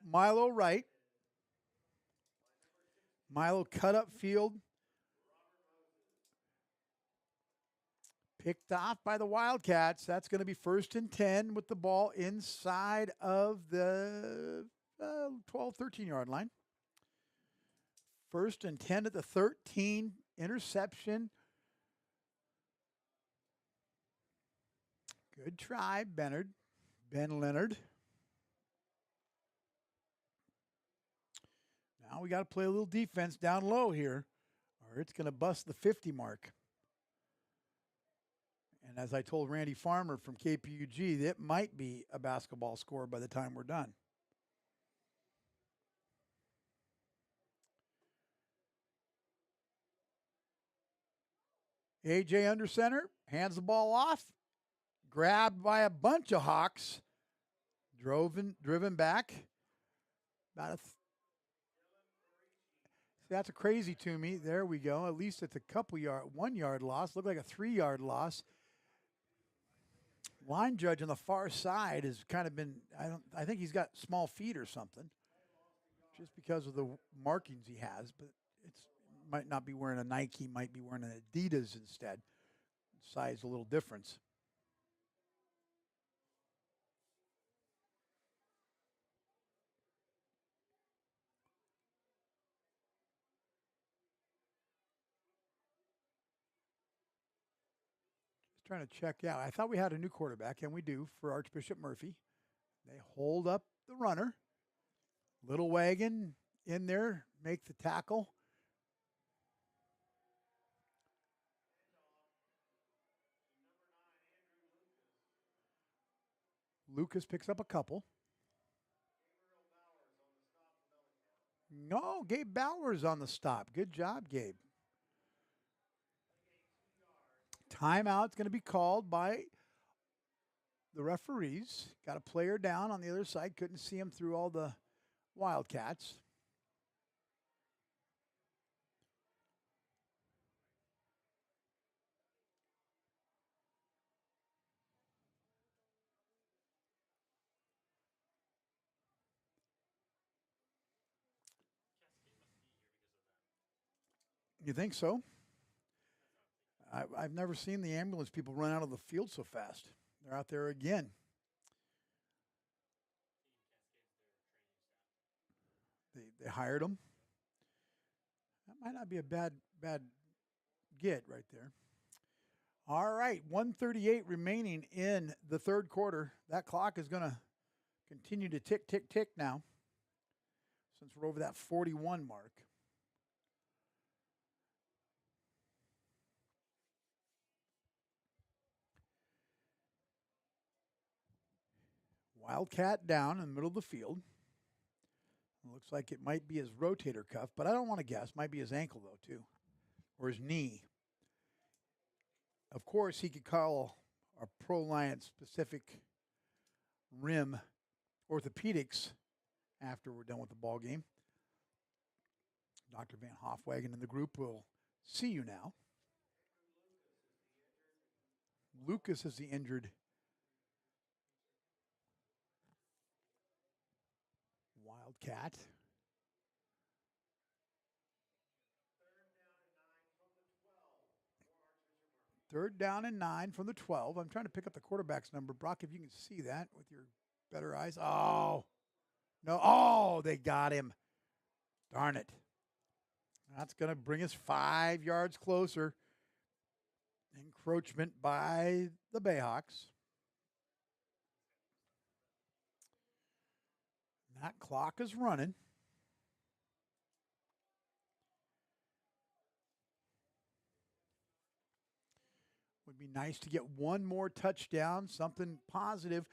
Milo Wright. Milo cut up field. Picked off by the Wildcats. That's going to be 1st and 10 with the ball inside of the 12, 13-yard line. 1st and 10 at the 13. Interception. Good try, Ben Leonard. Now we got to play a little defense down low here, or it's going to bust the 50 mark. And as I told Randy Farmer from KPUG, it might be a basketball score by the time we're done. AJ under center, hands the ball off, grabbed by a bunch of Hawks, driven back. See, that's a crazy to me. There we go. At least it's a couple 1 yard loss. Looked like a 3 yard loss. Line judge on the far side has kind of been. I think he's got small feet or something, just because of the markings he has. But it's might not be wearing a Nike. Might be wearing an Adidas instead. Size a little difference. Trying to check out. I thought we had a new quarterback, and we do for Archbishop Murphy. They hold up the runner. Little wagon in there, make the tackle. Lucas picks up a couple. No, Gabe Bowers on the stop. Good job, Gabe. Timeout's going to be called by the referees. Got a player down on the other side. Couldn't see him through all the Wildcats. You think so? I've never seen the ambulance people run out of the field so fast. They're out there again. They hired them. That might not be a bad get right there. All right, 1:38 remaining in the third quarter. That clock is going to continue to tick, tick, tick now, since we're over that 41 mark. Wildcat down in the middle of the field. It looks like it might be his rotator cuff, but I don't want to guess. Might be his ankle, though, too, or his knee. Of course, he could call our ProLiant specific rim orthopedics after we're done with the ball game. Dr. Van Hofwagen and the group will see you now. Lucas is the injured Wildcat. Third down and 9 from the 12. I'm trying to pick up the quarterback's number. Brock, if you can see that with your better eyes. Oh, no. Oh, they got him. Darn it. That's going to bring us 5 yards closer. Encroachment by the Bayhawks. That clock is running. Would be nice to get one more touchdown, something positive.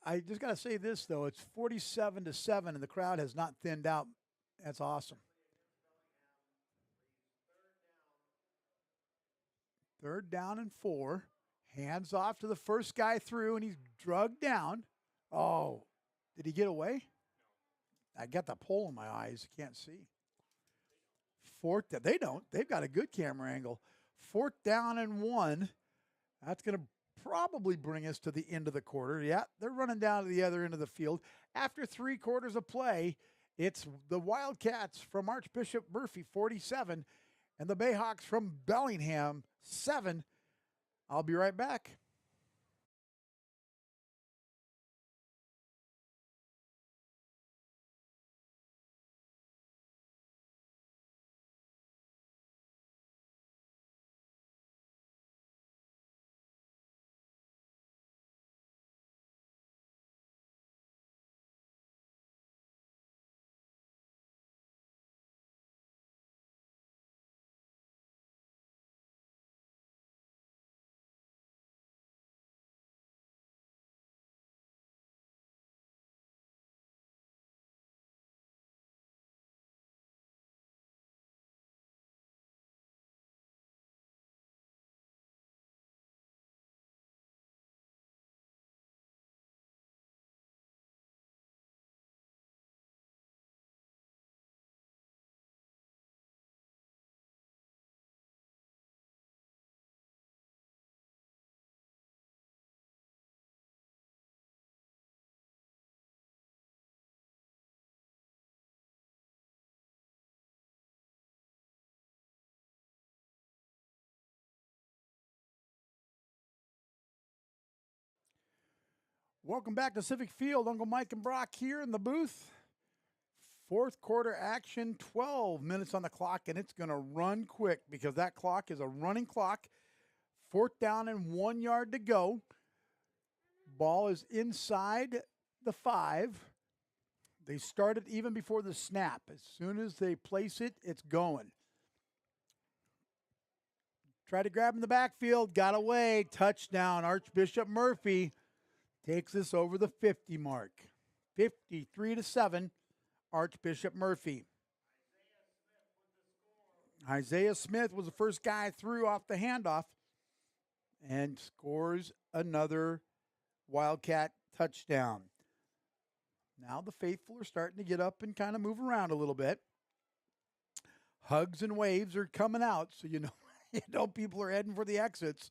I just got to say this, though. It's 47-7, and the crowd has not thinned out. That's awesome. Third down and 4. Hands off to the first guy through, and he's drugged down. Oh, did he get away? I got the pole in my eyes. Can't see. They don't. They've got a good camera angle. 4th down and 1. That's going to probably bring us to the end of the quarter. Yeah, they're running down to the other end of the field. After 3 quarters of play, it's the Wildcats from Archbishop Murphy, 47, and the Bayhawks from Bellingham, 7. I'll be right back. Welcome back to Civic Field. Uncle Mike and Brock here in the booth. Fourth quarter action, 12 minutes on the clock, and it's going to run quick because that clock is a running clock. Fourth down and 1 yard to go. Ball is inside the 5. They started even before the snap. As soon as they place it, it's going. Tried to grab in the backfield, got away. Touchdown. Archbishop Murphy takes this over the 50 mark. 53-7, Archbishop Murphy. Isaiah Smith was the first guy through off the handoff and scores another Wildcat touchdown. Now the faithful are starting to get up and kind of move around a little bit. Hugs and waves are coming out, so you know people are heading for the exits.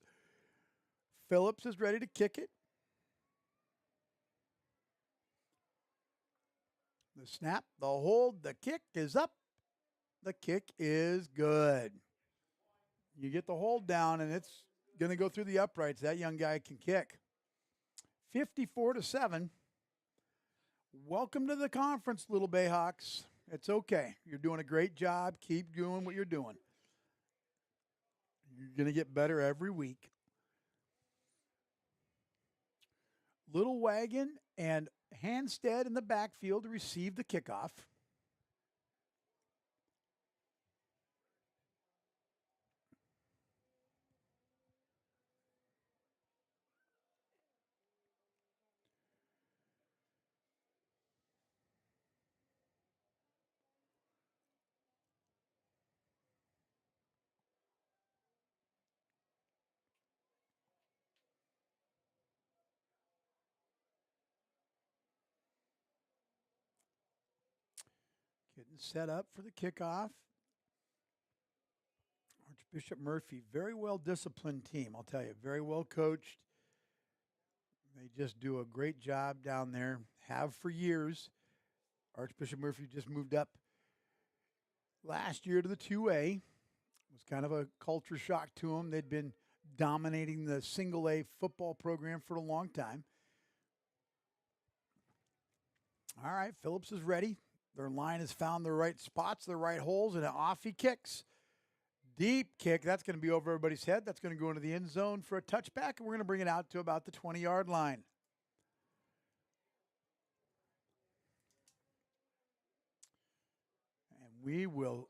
Phillips is ready to kick it. The snap, the hold, the kick is up. The kick is good. You get the hold down, and it's going to go through the uprights. That young guy can kick. 54-7. Welcome to the conference, Little Bayhawks. It's okay. You're doing a great job. Keep doing what you're doing. You're going to get better every week. Little Wagon and Handstead in the backfield to receive the kickoff. Getting set up for the kickoff. Archbishop Murphy, very well disciplined team, I'll tell you. Very well coached. They just do a great job down there. Have for years. Archbishop Murphy just moved up last year to the 2A. It was kind of a culture shock to them. They'd been dominating the single A football program for a long time. All right, Phillips is ready. Their line has found the right spots, the right holes, and off he kicks. Deep kick. That's going to be over everybody's head. That's going to go into the end zone for a touchback, and we're going to bring it out to about the 20-yard line. And we will.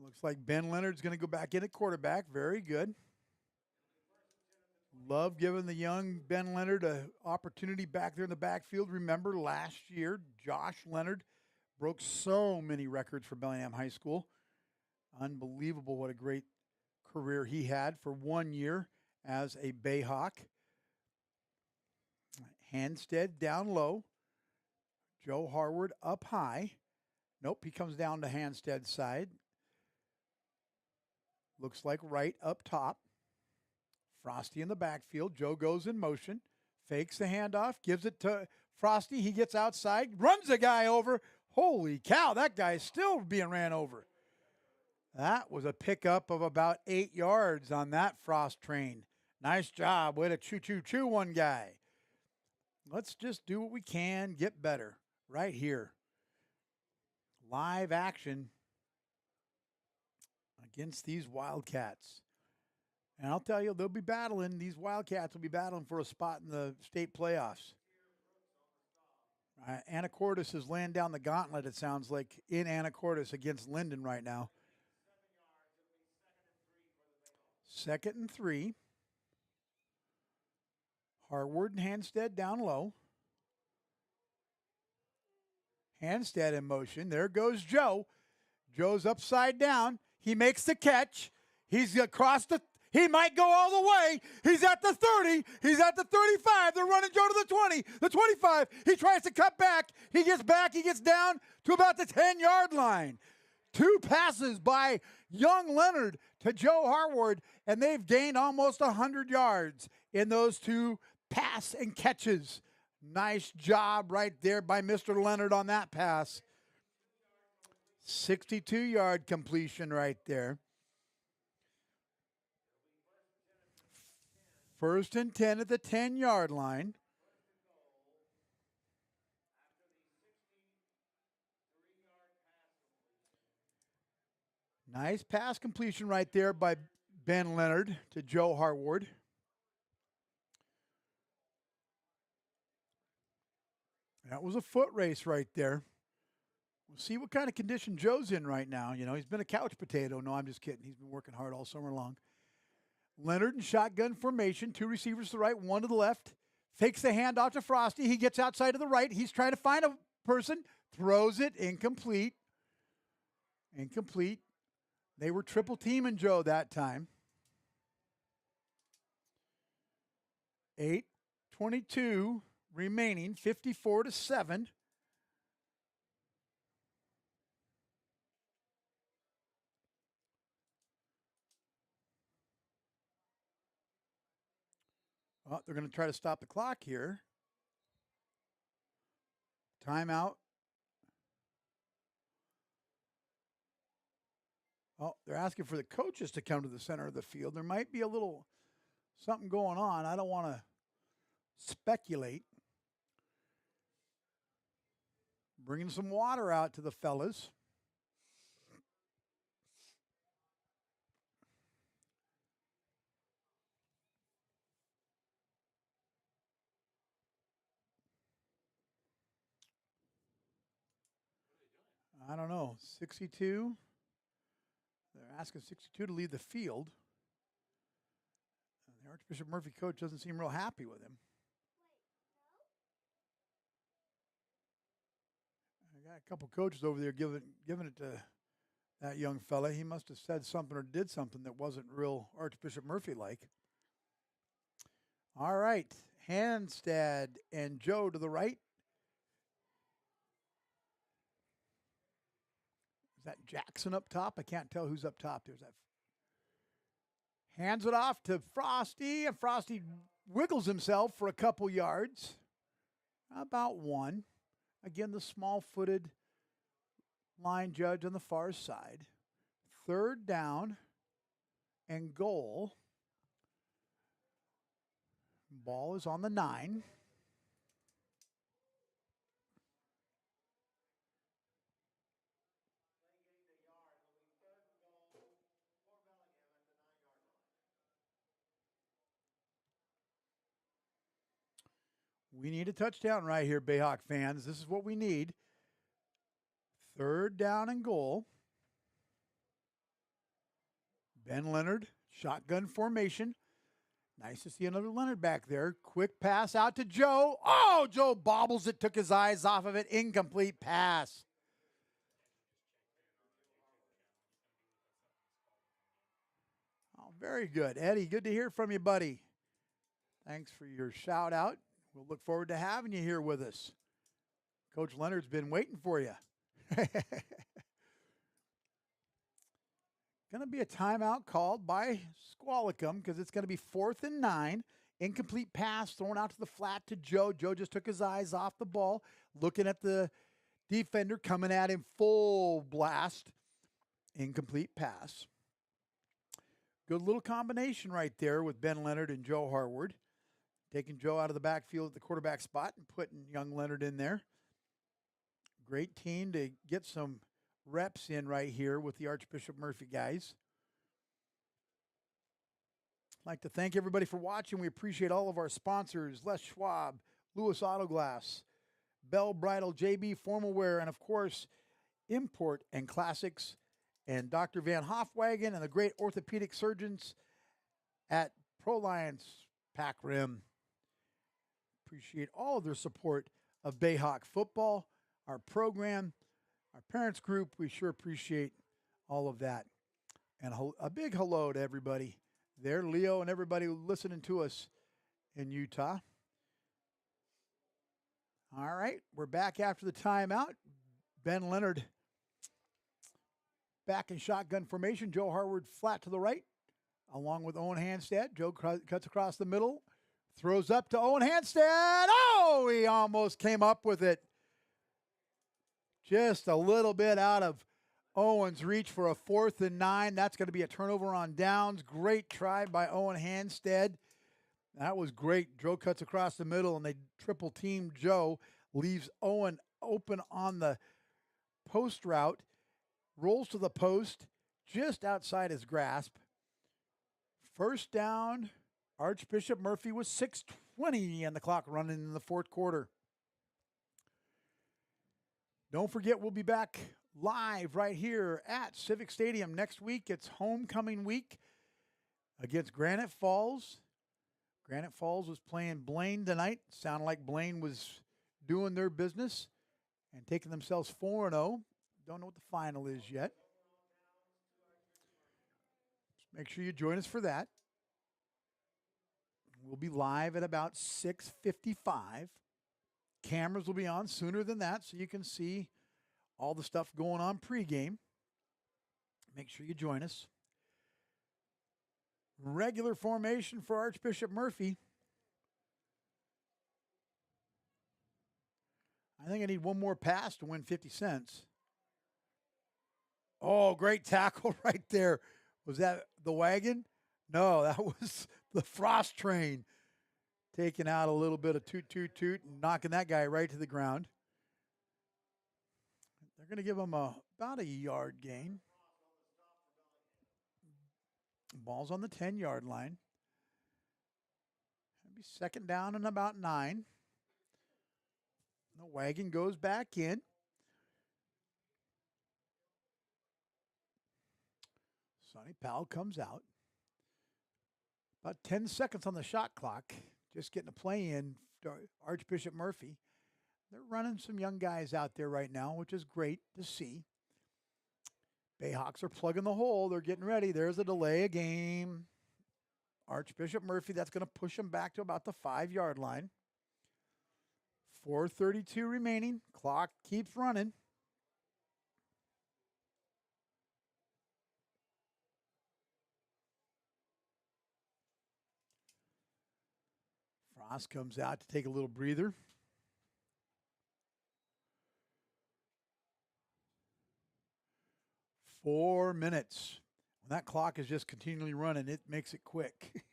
Looks like Ben Leonard's going to go back in at quarterback. Very good. Love giving the young Ben Leonard an opportunity back there in the backfield. Remember last year, Josh Leonard broke so many records for Bellingham High School. Unbelievable what a great career he had for 1 year as a Bayhawk. Handstead down low. Joe Harward up high. Nope, he comes down to Handstead's side. Looks like right up top. Frosty in the backfield. Joe goes in motion. Fakes the handoff. Gives it to Frosty. He gets outside. Runs the guy over. Holy cow, that guy's still being ran over. That was a pickup of about 8 yards on that Frost train. Nice job. Way to choo-choo-choo one guy. Let's just do what we can. Get better right here. Live action against these Wildcats. And I'll tell you, they'll be battling. These Wildcats will be battling for a spot in the state playoffs. Anacortes is laying down the gauntlet, it sounds like, in Anacortes against Linden right now. 2nd and 3. Harward and Handstead down low. Handstead in motion. There goes Joe. Joe's upside down. He makes the catch. He's across the... He might go all the way. He's at the 30. He's at the 35. They're running Joe to the 20, the 25. He tries to cut back. He gets back. He gets down to about the 10-yard line. 2 passes by young Leonard to Joe Harward, and they've gained almost 100 yards in those 2 pass and catches. Nice job right there by Mr. Leonard on that pass. 62-yard completion right there. First and 10 at the 10-yard line. Nice pass completion right there by Ben Leonard to Joe Harward. That was a foot race right there. We'll see what kind of condition Joe's in right now. You know, he's been a couch potato. No, I'm just kidding. He's been working hard all summer long. Leonard in shotgun formation. 2 receivers to the right, 1 to the left. Fakes the handoff to Frosty. He gets outside to the right. He's trying to find a person. Throws it. Incomplete. Incomplete. They were triple teaming Joe that time. 8:22 remaining, 54-7. Well, they're going to try to stop the clock here. Timeout. Oh, they're asking for the coaches to come to the center of the field. There might be a little something going on. I don't want to speculate. Bringing some water out to the fellas. I don't know. 62. They're asking 62 to leave the field. The Archbishop Murphy coach doesn't seem real happy with him. I got a couple coaches over there giving it to that young fella. He must have said something or did something that wasn't real Archbishop Murphy-like. All right. Handstad and Joe to the right. Is that Jackson up top? I can't tell who's up top. There's that. Hands it off to Frosty, and Frosty wiggles himself for a couple yards. About 1. Again, the small-footed line judge on the far side. 3rd down and goal. Ball is on the 9. We need a touchdown right here, Bayhawk fans. This is what we need. 3rd down and goal. Ben Leonard, shotgun formation. Nice to see another Leonard back there. Quick pass out to Joe. Oh, Joe bobbles it, took his eyes off of it. Incomplete pass. Oh, very good. Eddie, good to hear from you, buddy. Thanks for your shout out. We'll look forward to having you here with us. Coach Leonard's been waiting for you. Going to be a timeout called by Squalicum because it's going to be 4th and 9. Incomplete pass thrown out to the flat to Joe. Joe just took his eyes off the ball, looking at the defender coming at him full blast. Incomplete pass. Good little combination right there with Ben Leonard and Joe Harward. Taking Joe out of the backfield at the quarterback spot and putting young Leonard in there. Great team to get some reps in right here with the Archbishop Murphy guys. I'd like to thank everybody for watching. We appreciate all of our sponsors, Les Schwab, Lewis Autoglass, Bell Bridal, JB Formal Wear, and of course, Import and Classics, and Dr. Van Hofwagen and the great orthopedic surgeons at ProLiance Pack Rim. Appreciate all of their support of Bayhawk football, our program, our parents group. We sure appreciate all of that. And a big hello to everybody there, Leo and everybody listening to us in Utah. All right, we're back after the timeout. Ben Leonard back in shotgun formation. Joe Harward flat to the right, along with Owen Handstad. Joe cuts across the middle. Throws up to Owen Handstad. Oh, he almost came up with it. Just a little bit out of Owen's reach for a 4th and 9. That's going to be a turnover on downs. Great try by Owen Handstad. That was great. Joe cuts across the middle, and they triple team Joe. Leaves Owen open on the post route. Rolls to the post, just outside his grasp. First down, Archbishop Murphy with 6:20 and the clock running in the fourth quarter. Don't forget, we'll be back live right here at Civic Stadium next week. It's homecoming week against Granite Falls. Granite Falls was playing Blaine tonight. Sounded like Blaine was doing their business and taking themselves 4-0. Don't know what the final is yet. Just make sure you join us for that. We'll be live at about 6:55. Cameras will be on sooner than that, so you can see all the stuff going on pregame. Make sure you join us. Regular formation for Archbishop Murphy. I think I need one more pass to win 50 cents. Oh, great tackle right there. Was that the wagon? No, that was the Frost train. Taking out a little bit of toot and knocking that guy right to the ground. They're going to give him about a yard gain. Ball's on the 10-yard line. It'll be second down and about 9. The wagon goes back in. Sonny Powell comes out. About 10 seconds on the shot clock. Just getting a play in to Archbishop Murphy. They're running some young guys out there right now, which is great to see. Bayhawks are plugging the hole. They're getting ready. There's a delay of game. Archbishop Murphy, that's going to push them back to about the 5-yard line. 4:32 remaining. Clock keeps running. Frost comes out to take a little breather. Four minutes. When that clock is just continually running, it makes it quick.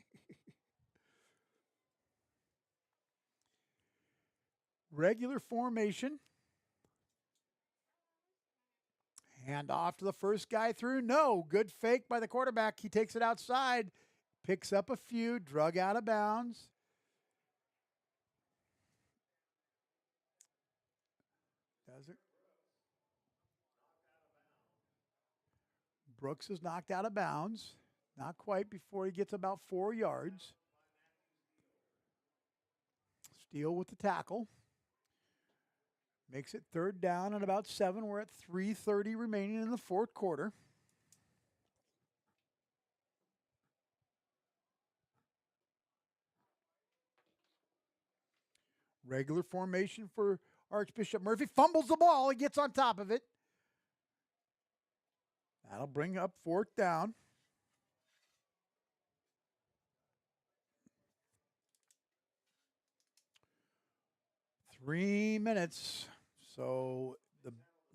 Regular formation. Hand off to the first guy through. No, good fake by the quarterback. He takes it outside, picks up a few, drug out of bounds. Does it? Brooks is knocked out of bounds. Not quite before he gets about 4 yards. Steele with the tackle. Makes it third down and about 7. We're at 3:30 remaining in the fourth quarter. Regular formation for Archbishop Murphy. Fumbles the ball. He gets on top of it. That'll bring up fourth down. Three minutes. So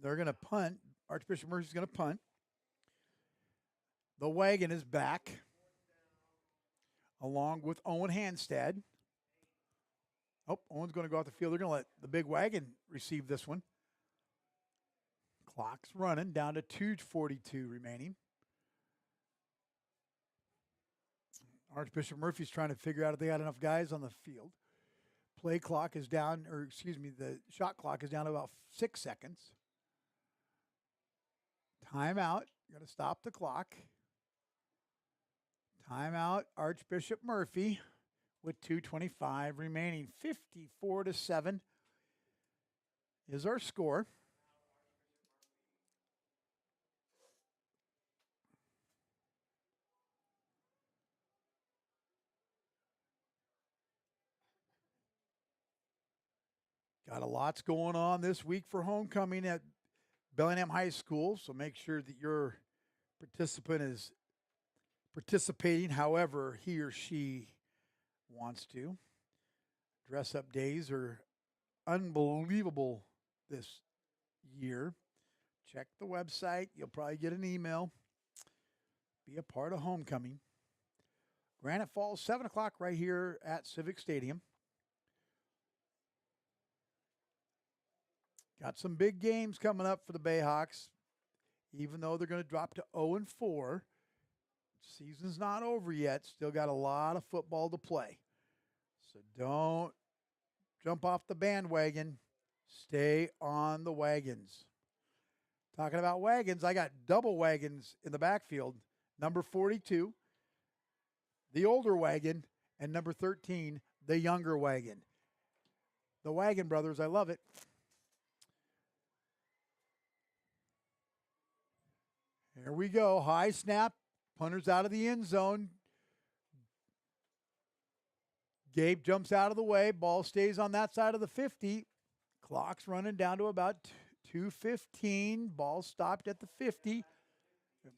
they're going to punt. Archbishop Murphy's going to punt. The wagon is back, along with Owen Handstad. Oh, Owen's going to go off the field. They're going to let the big wagon receive this one. Clock's running down to 2:42 remaining. Archbishop Murphy's trying to figure out if they got enough guys on the field. Play clock is down, or excuse me, the shot clock is down to about 6 seconds. Timeout. Got to stop the clock. Timeout, Archbishop Murphy with 2:25 remaining. 54-7 is our score. Got a lot's going on this week for homecoming at Bellingham High School, so make sure that your participant is participating however he or she wants to. Dress-up days are unbelievable this year. Check the website. You'll probably get an email. Be a part of homecoming. Granite Falls, 7 o'clock right here at Civic Stadium. Got some big games coming up for the Bayhawks. Even though they're going to drop to 0-4, season's not over yet. Still got a lot of football to play. So don't jump off the bandwagon. Stay on the wagons. Talking about wagons, I got double wagons in the backfield. Number 42, the older wagon, and number 13, the younger wagon. The Wagon Brothers, I love it. Here we go. High snap. Punter's out of the end zone. Gabe jumps out of the way. Ball stays on that side of the 50. Clock's running down to about 2:15. Ball stopped at the 50.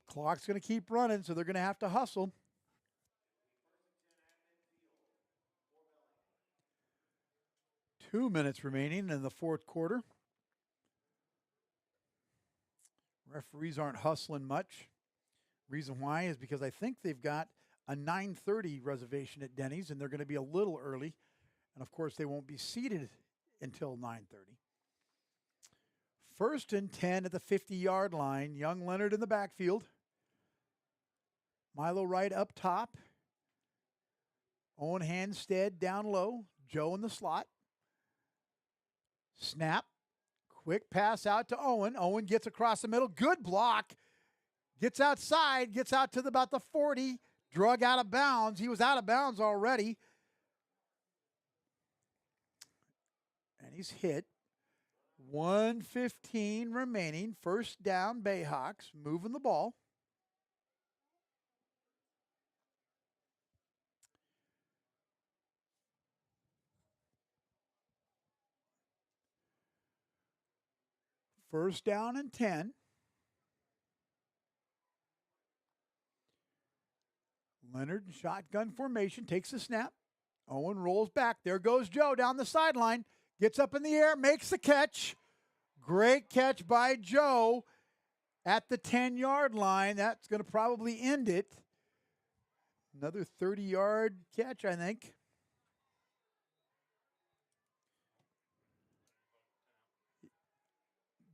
Clock's going to keep running, so they're going to have to hustle. Two minutes remaining in the fourth quarter. Referees aren't hustling much. Reason why is because I think they've got a 9:30 reservation at Denny's, and they're going to be a little early. And, of course, they won't be seated until 9:30. 1st and 10 at the 50-yard line. Young Leonard in the backfield. Milo Wright up top. Owen Handstead down low. Joe in the slot. Snap. Quick pass out to Owen. Owen gets across the middle. Good block. Gets outside. Gets out to about the 40. Drug out of bounds. He was out of bounds already. And he's hit. 1:15 remaining. First down, Bayhawks. Moving the ball. First down and 10. Leonard, shotgun formation, takes the snap. Owen rolls back. There goes Joe down the sideline. Gets up in the air, makes the catch. Great catch by Joe at the 10-yard line. That's going to probably end it. Another 30-yard catch, I think.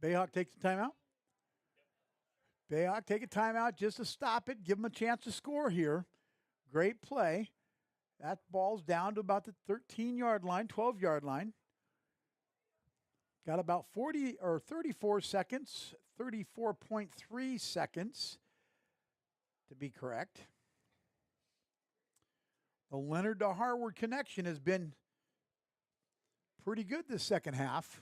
Bayhawk takes the timeout. Bayhawk take a timeout just to stop it, give them a chance to score here. Great play. That ball's down to about the 13-yard line, 12-yard line. Got about 40 or 34 seconds, 34.3 seconds to be correct. The Leonard to Harward connection has been pretty good this second half.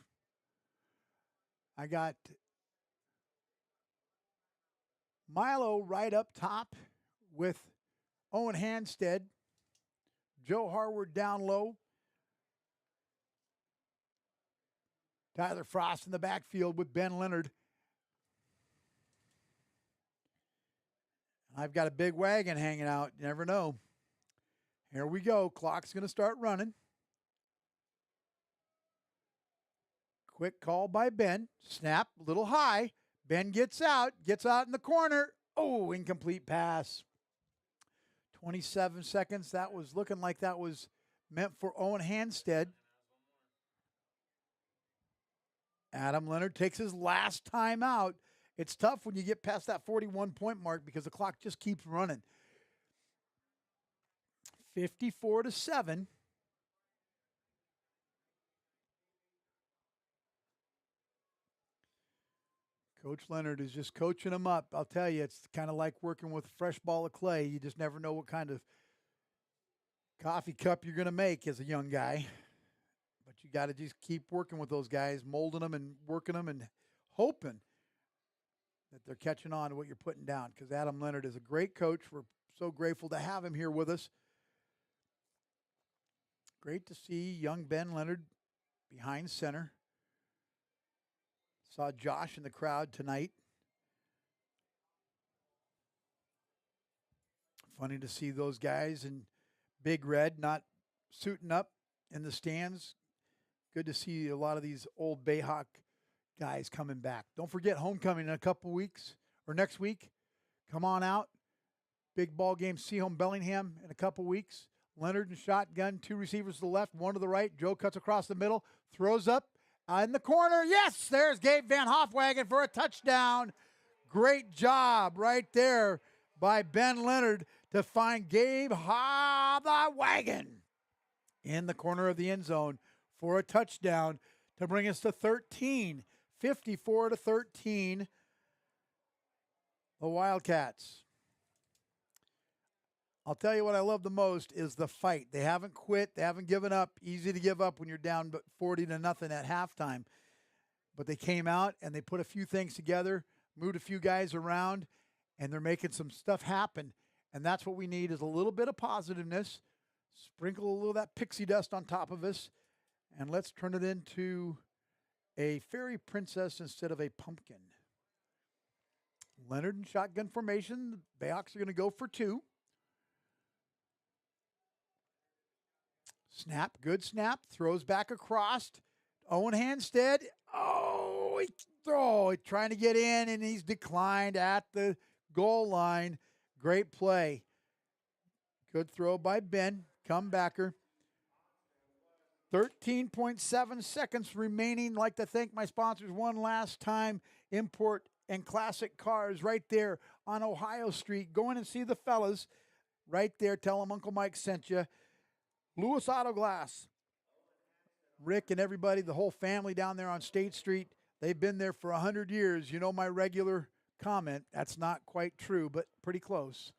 I got Milo right up top with Owen Handstead. Joe Harward down low. Tyler Frost in the backfield with Ben Leonard. I've got a big wagon hanging out. You never know. Here we go. Clock's going to start running. Quick call by Ben. Snap, a little high. Ben gets out in the corner. Oh, incomplete pass. 27 seconds. That was looking like that was meant for Owen Handstead. Adam Leonard takes his last time out. It's tough when you get past that 41-point mark because the clock just keeps running. 54-7. Coach Leonard is just coaching them up. I'll tell you, it's kind of like working with a fresh ball of clay. You just never know what kind of coffee cup you're going to make as a young guy. But you got to just keep working with those guys, molding them and working them and hoping that they're catching on to what you're putting down, because Adam Leonard is a great coach. We're so grateful to have him here with us. Great to see young Ben Leonard behind center. Saw Josh in the crowd tonight. Funny to see those guys in Big Red not suiting up in the stands. Good to see a lot of these old Bayhawk guys coming back. Don't forget homecoming in a couple weeks or next week. Come on out. Big ball game, Seahome Bellingham in a couple weeks. Leonard in shotgun, 2 receivers to the left, 1 to the right. Joe cuts across the middle, throws up in the corner. Yes, there's Gabe Van Hofwagen for a touchdown. Great job right there by Ben Leonard to find Gabe Hofwagen in the corner of the end zone for a touchdown to bring us to 13, 54-13. The Wildcats. I'll tell you what I love the most is the fight. They haven't quit. They haven't given up. Easy to give up when you're down 40-0 at halftime. But they came out and they put a few things together, moved a few guys around, and they're making some stuff happen. And that's what we need is a little bit of positiveness. Sprinkle a little of that pixie dust on top of us, and let's turn it into a fairy princess instead of a pumpkin. Leonard in shotgun formation. The Bayhawks are going to go for 2. Snap, good snap. Throws back across. Owen Hanstead. Trying to get in, and he's declined at the goal line. Great play. Good throw by Ben. Comebacker. 13.7 seconds remaining. Like to thank my sponsors one last time. Import and Classic Cars right there on Ohio Street. Go in and see the fellas right there. Tell them Uncle Mike sent you. Lewis Auto Glass. Rick and everybody, the whole family down there on State Street. They've been there for 100 years. You know my regular comment. That's not quite true, but pretty close.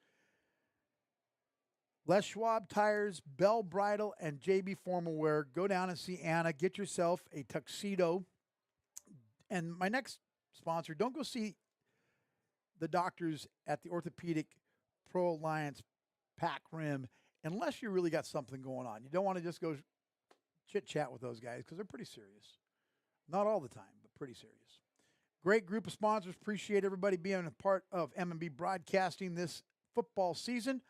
Les Schwab Tires, Bell Bridal, and JB Formal Wear. Go down and see Anna. Get yourself a tuxedo. And my next sponsor, don't go see the doctors at the Orthopedic Pro Alliance Pack Rim unless you really got something going on. You don't want to just go chit-chat with those guys because they're pretty serious. Not all the time, but pretty serious. Great group of sponsors. Appreciate everybody being a part of M&B Broadcasting this football season.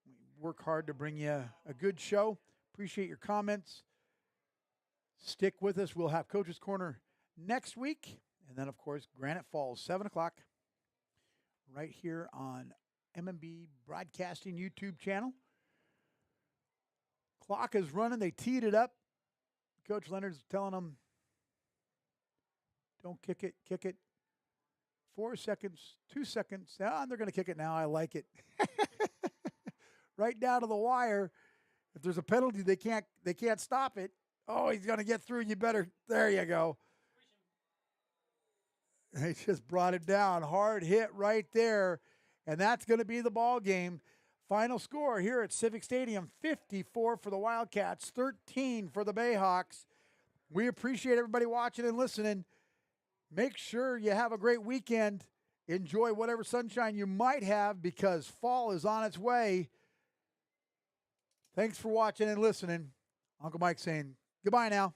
We work hard to bring you a good show. Appreciate your comments. Stick with us. We'll have Coach's Corner next week. And then, of course, Granite Falls, 7 o'clock, right here on M&B Broadcasting YouTube channel. Clock is running. They teed it up. Coach Leonard's telling them, don't kick it, kick it. 4 seconds, 2 seconds. Ah, they're going to kick it now. I like it. Right down to the wire. If there's a penalty, they can't stop it. Oh, he's going to get through. You better. There you go. They just brought it down. Hard hit right there. And that's going to be the ball game. Final score here at Civic Stadium, 54 for the Wildcats, 13 for the Bayhawks. We appreciate everybody watching and listening. Make sure you have a great weekend. Enjoy whatever sunshine you might have because fall is on its way. Thanks for watching and listening. Uncle Mike saying goodbye now.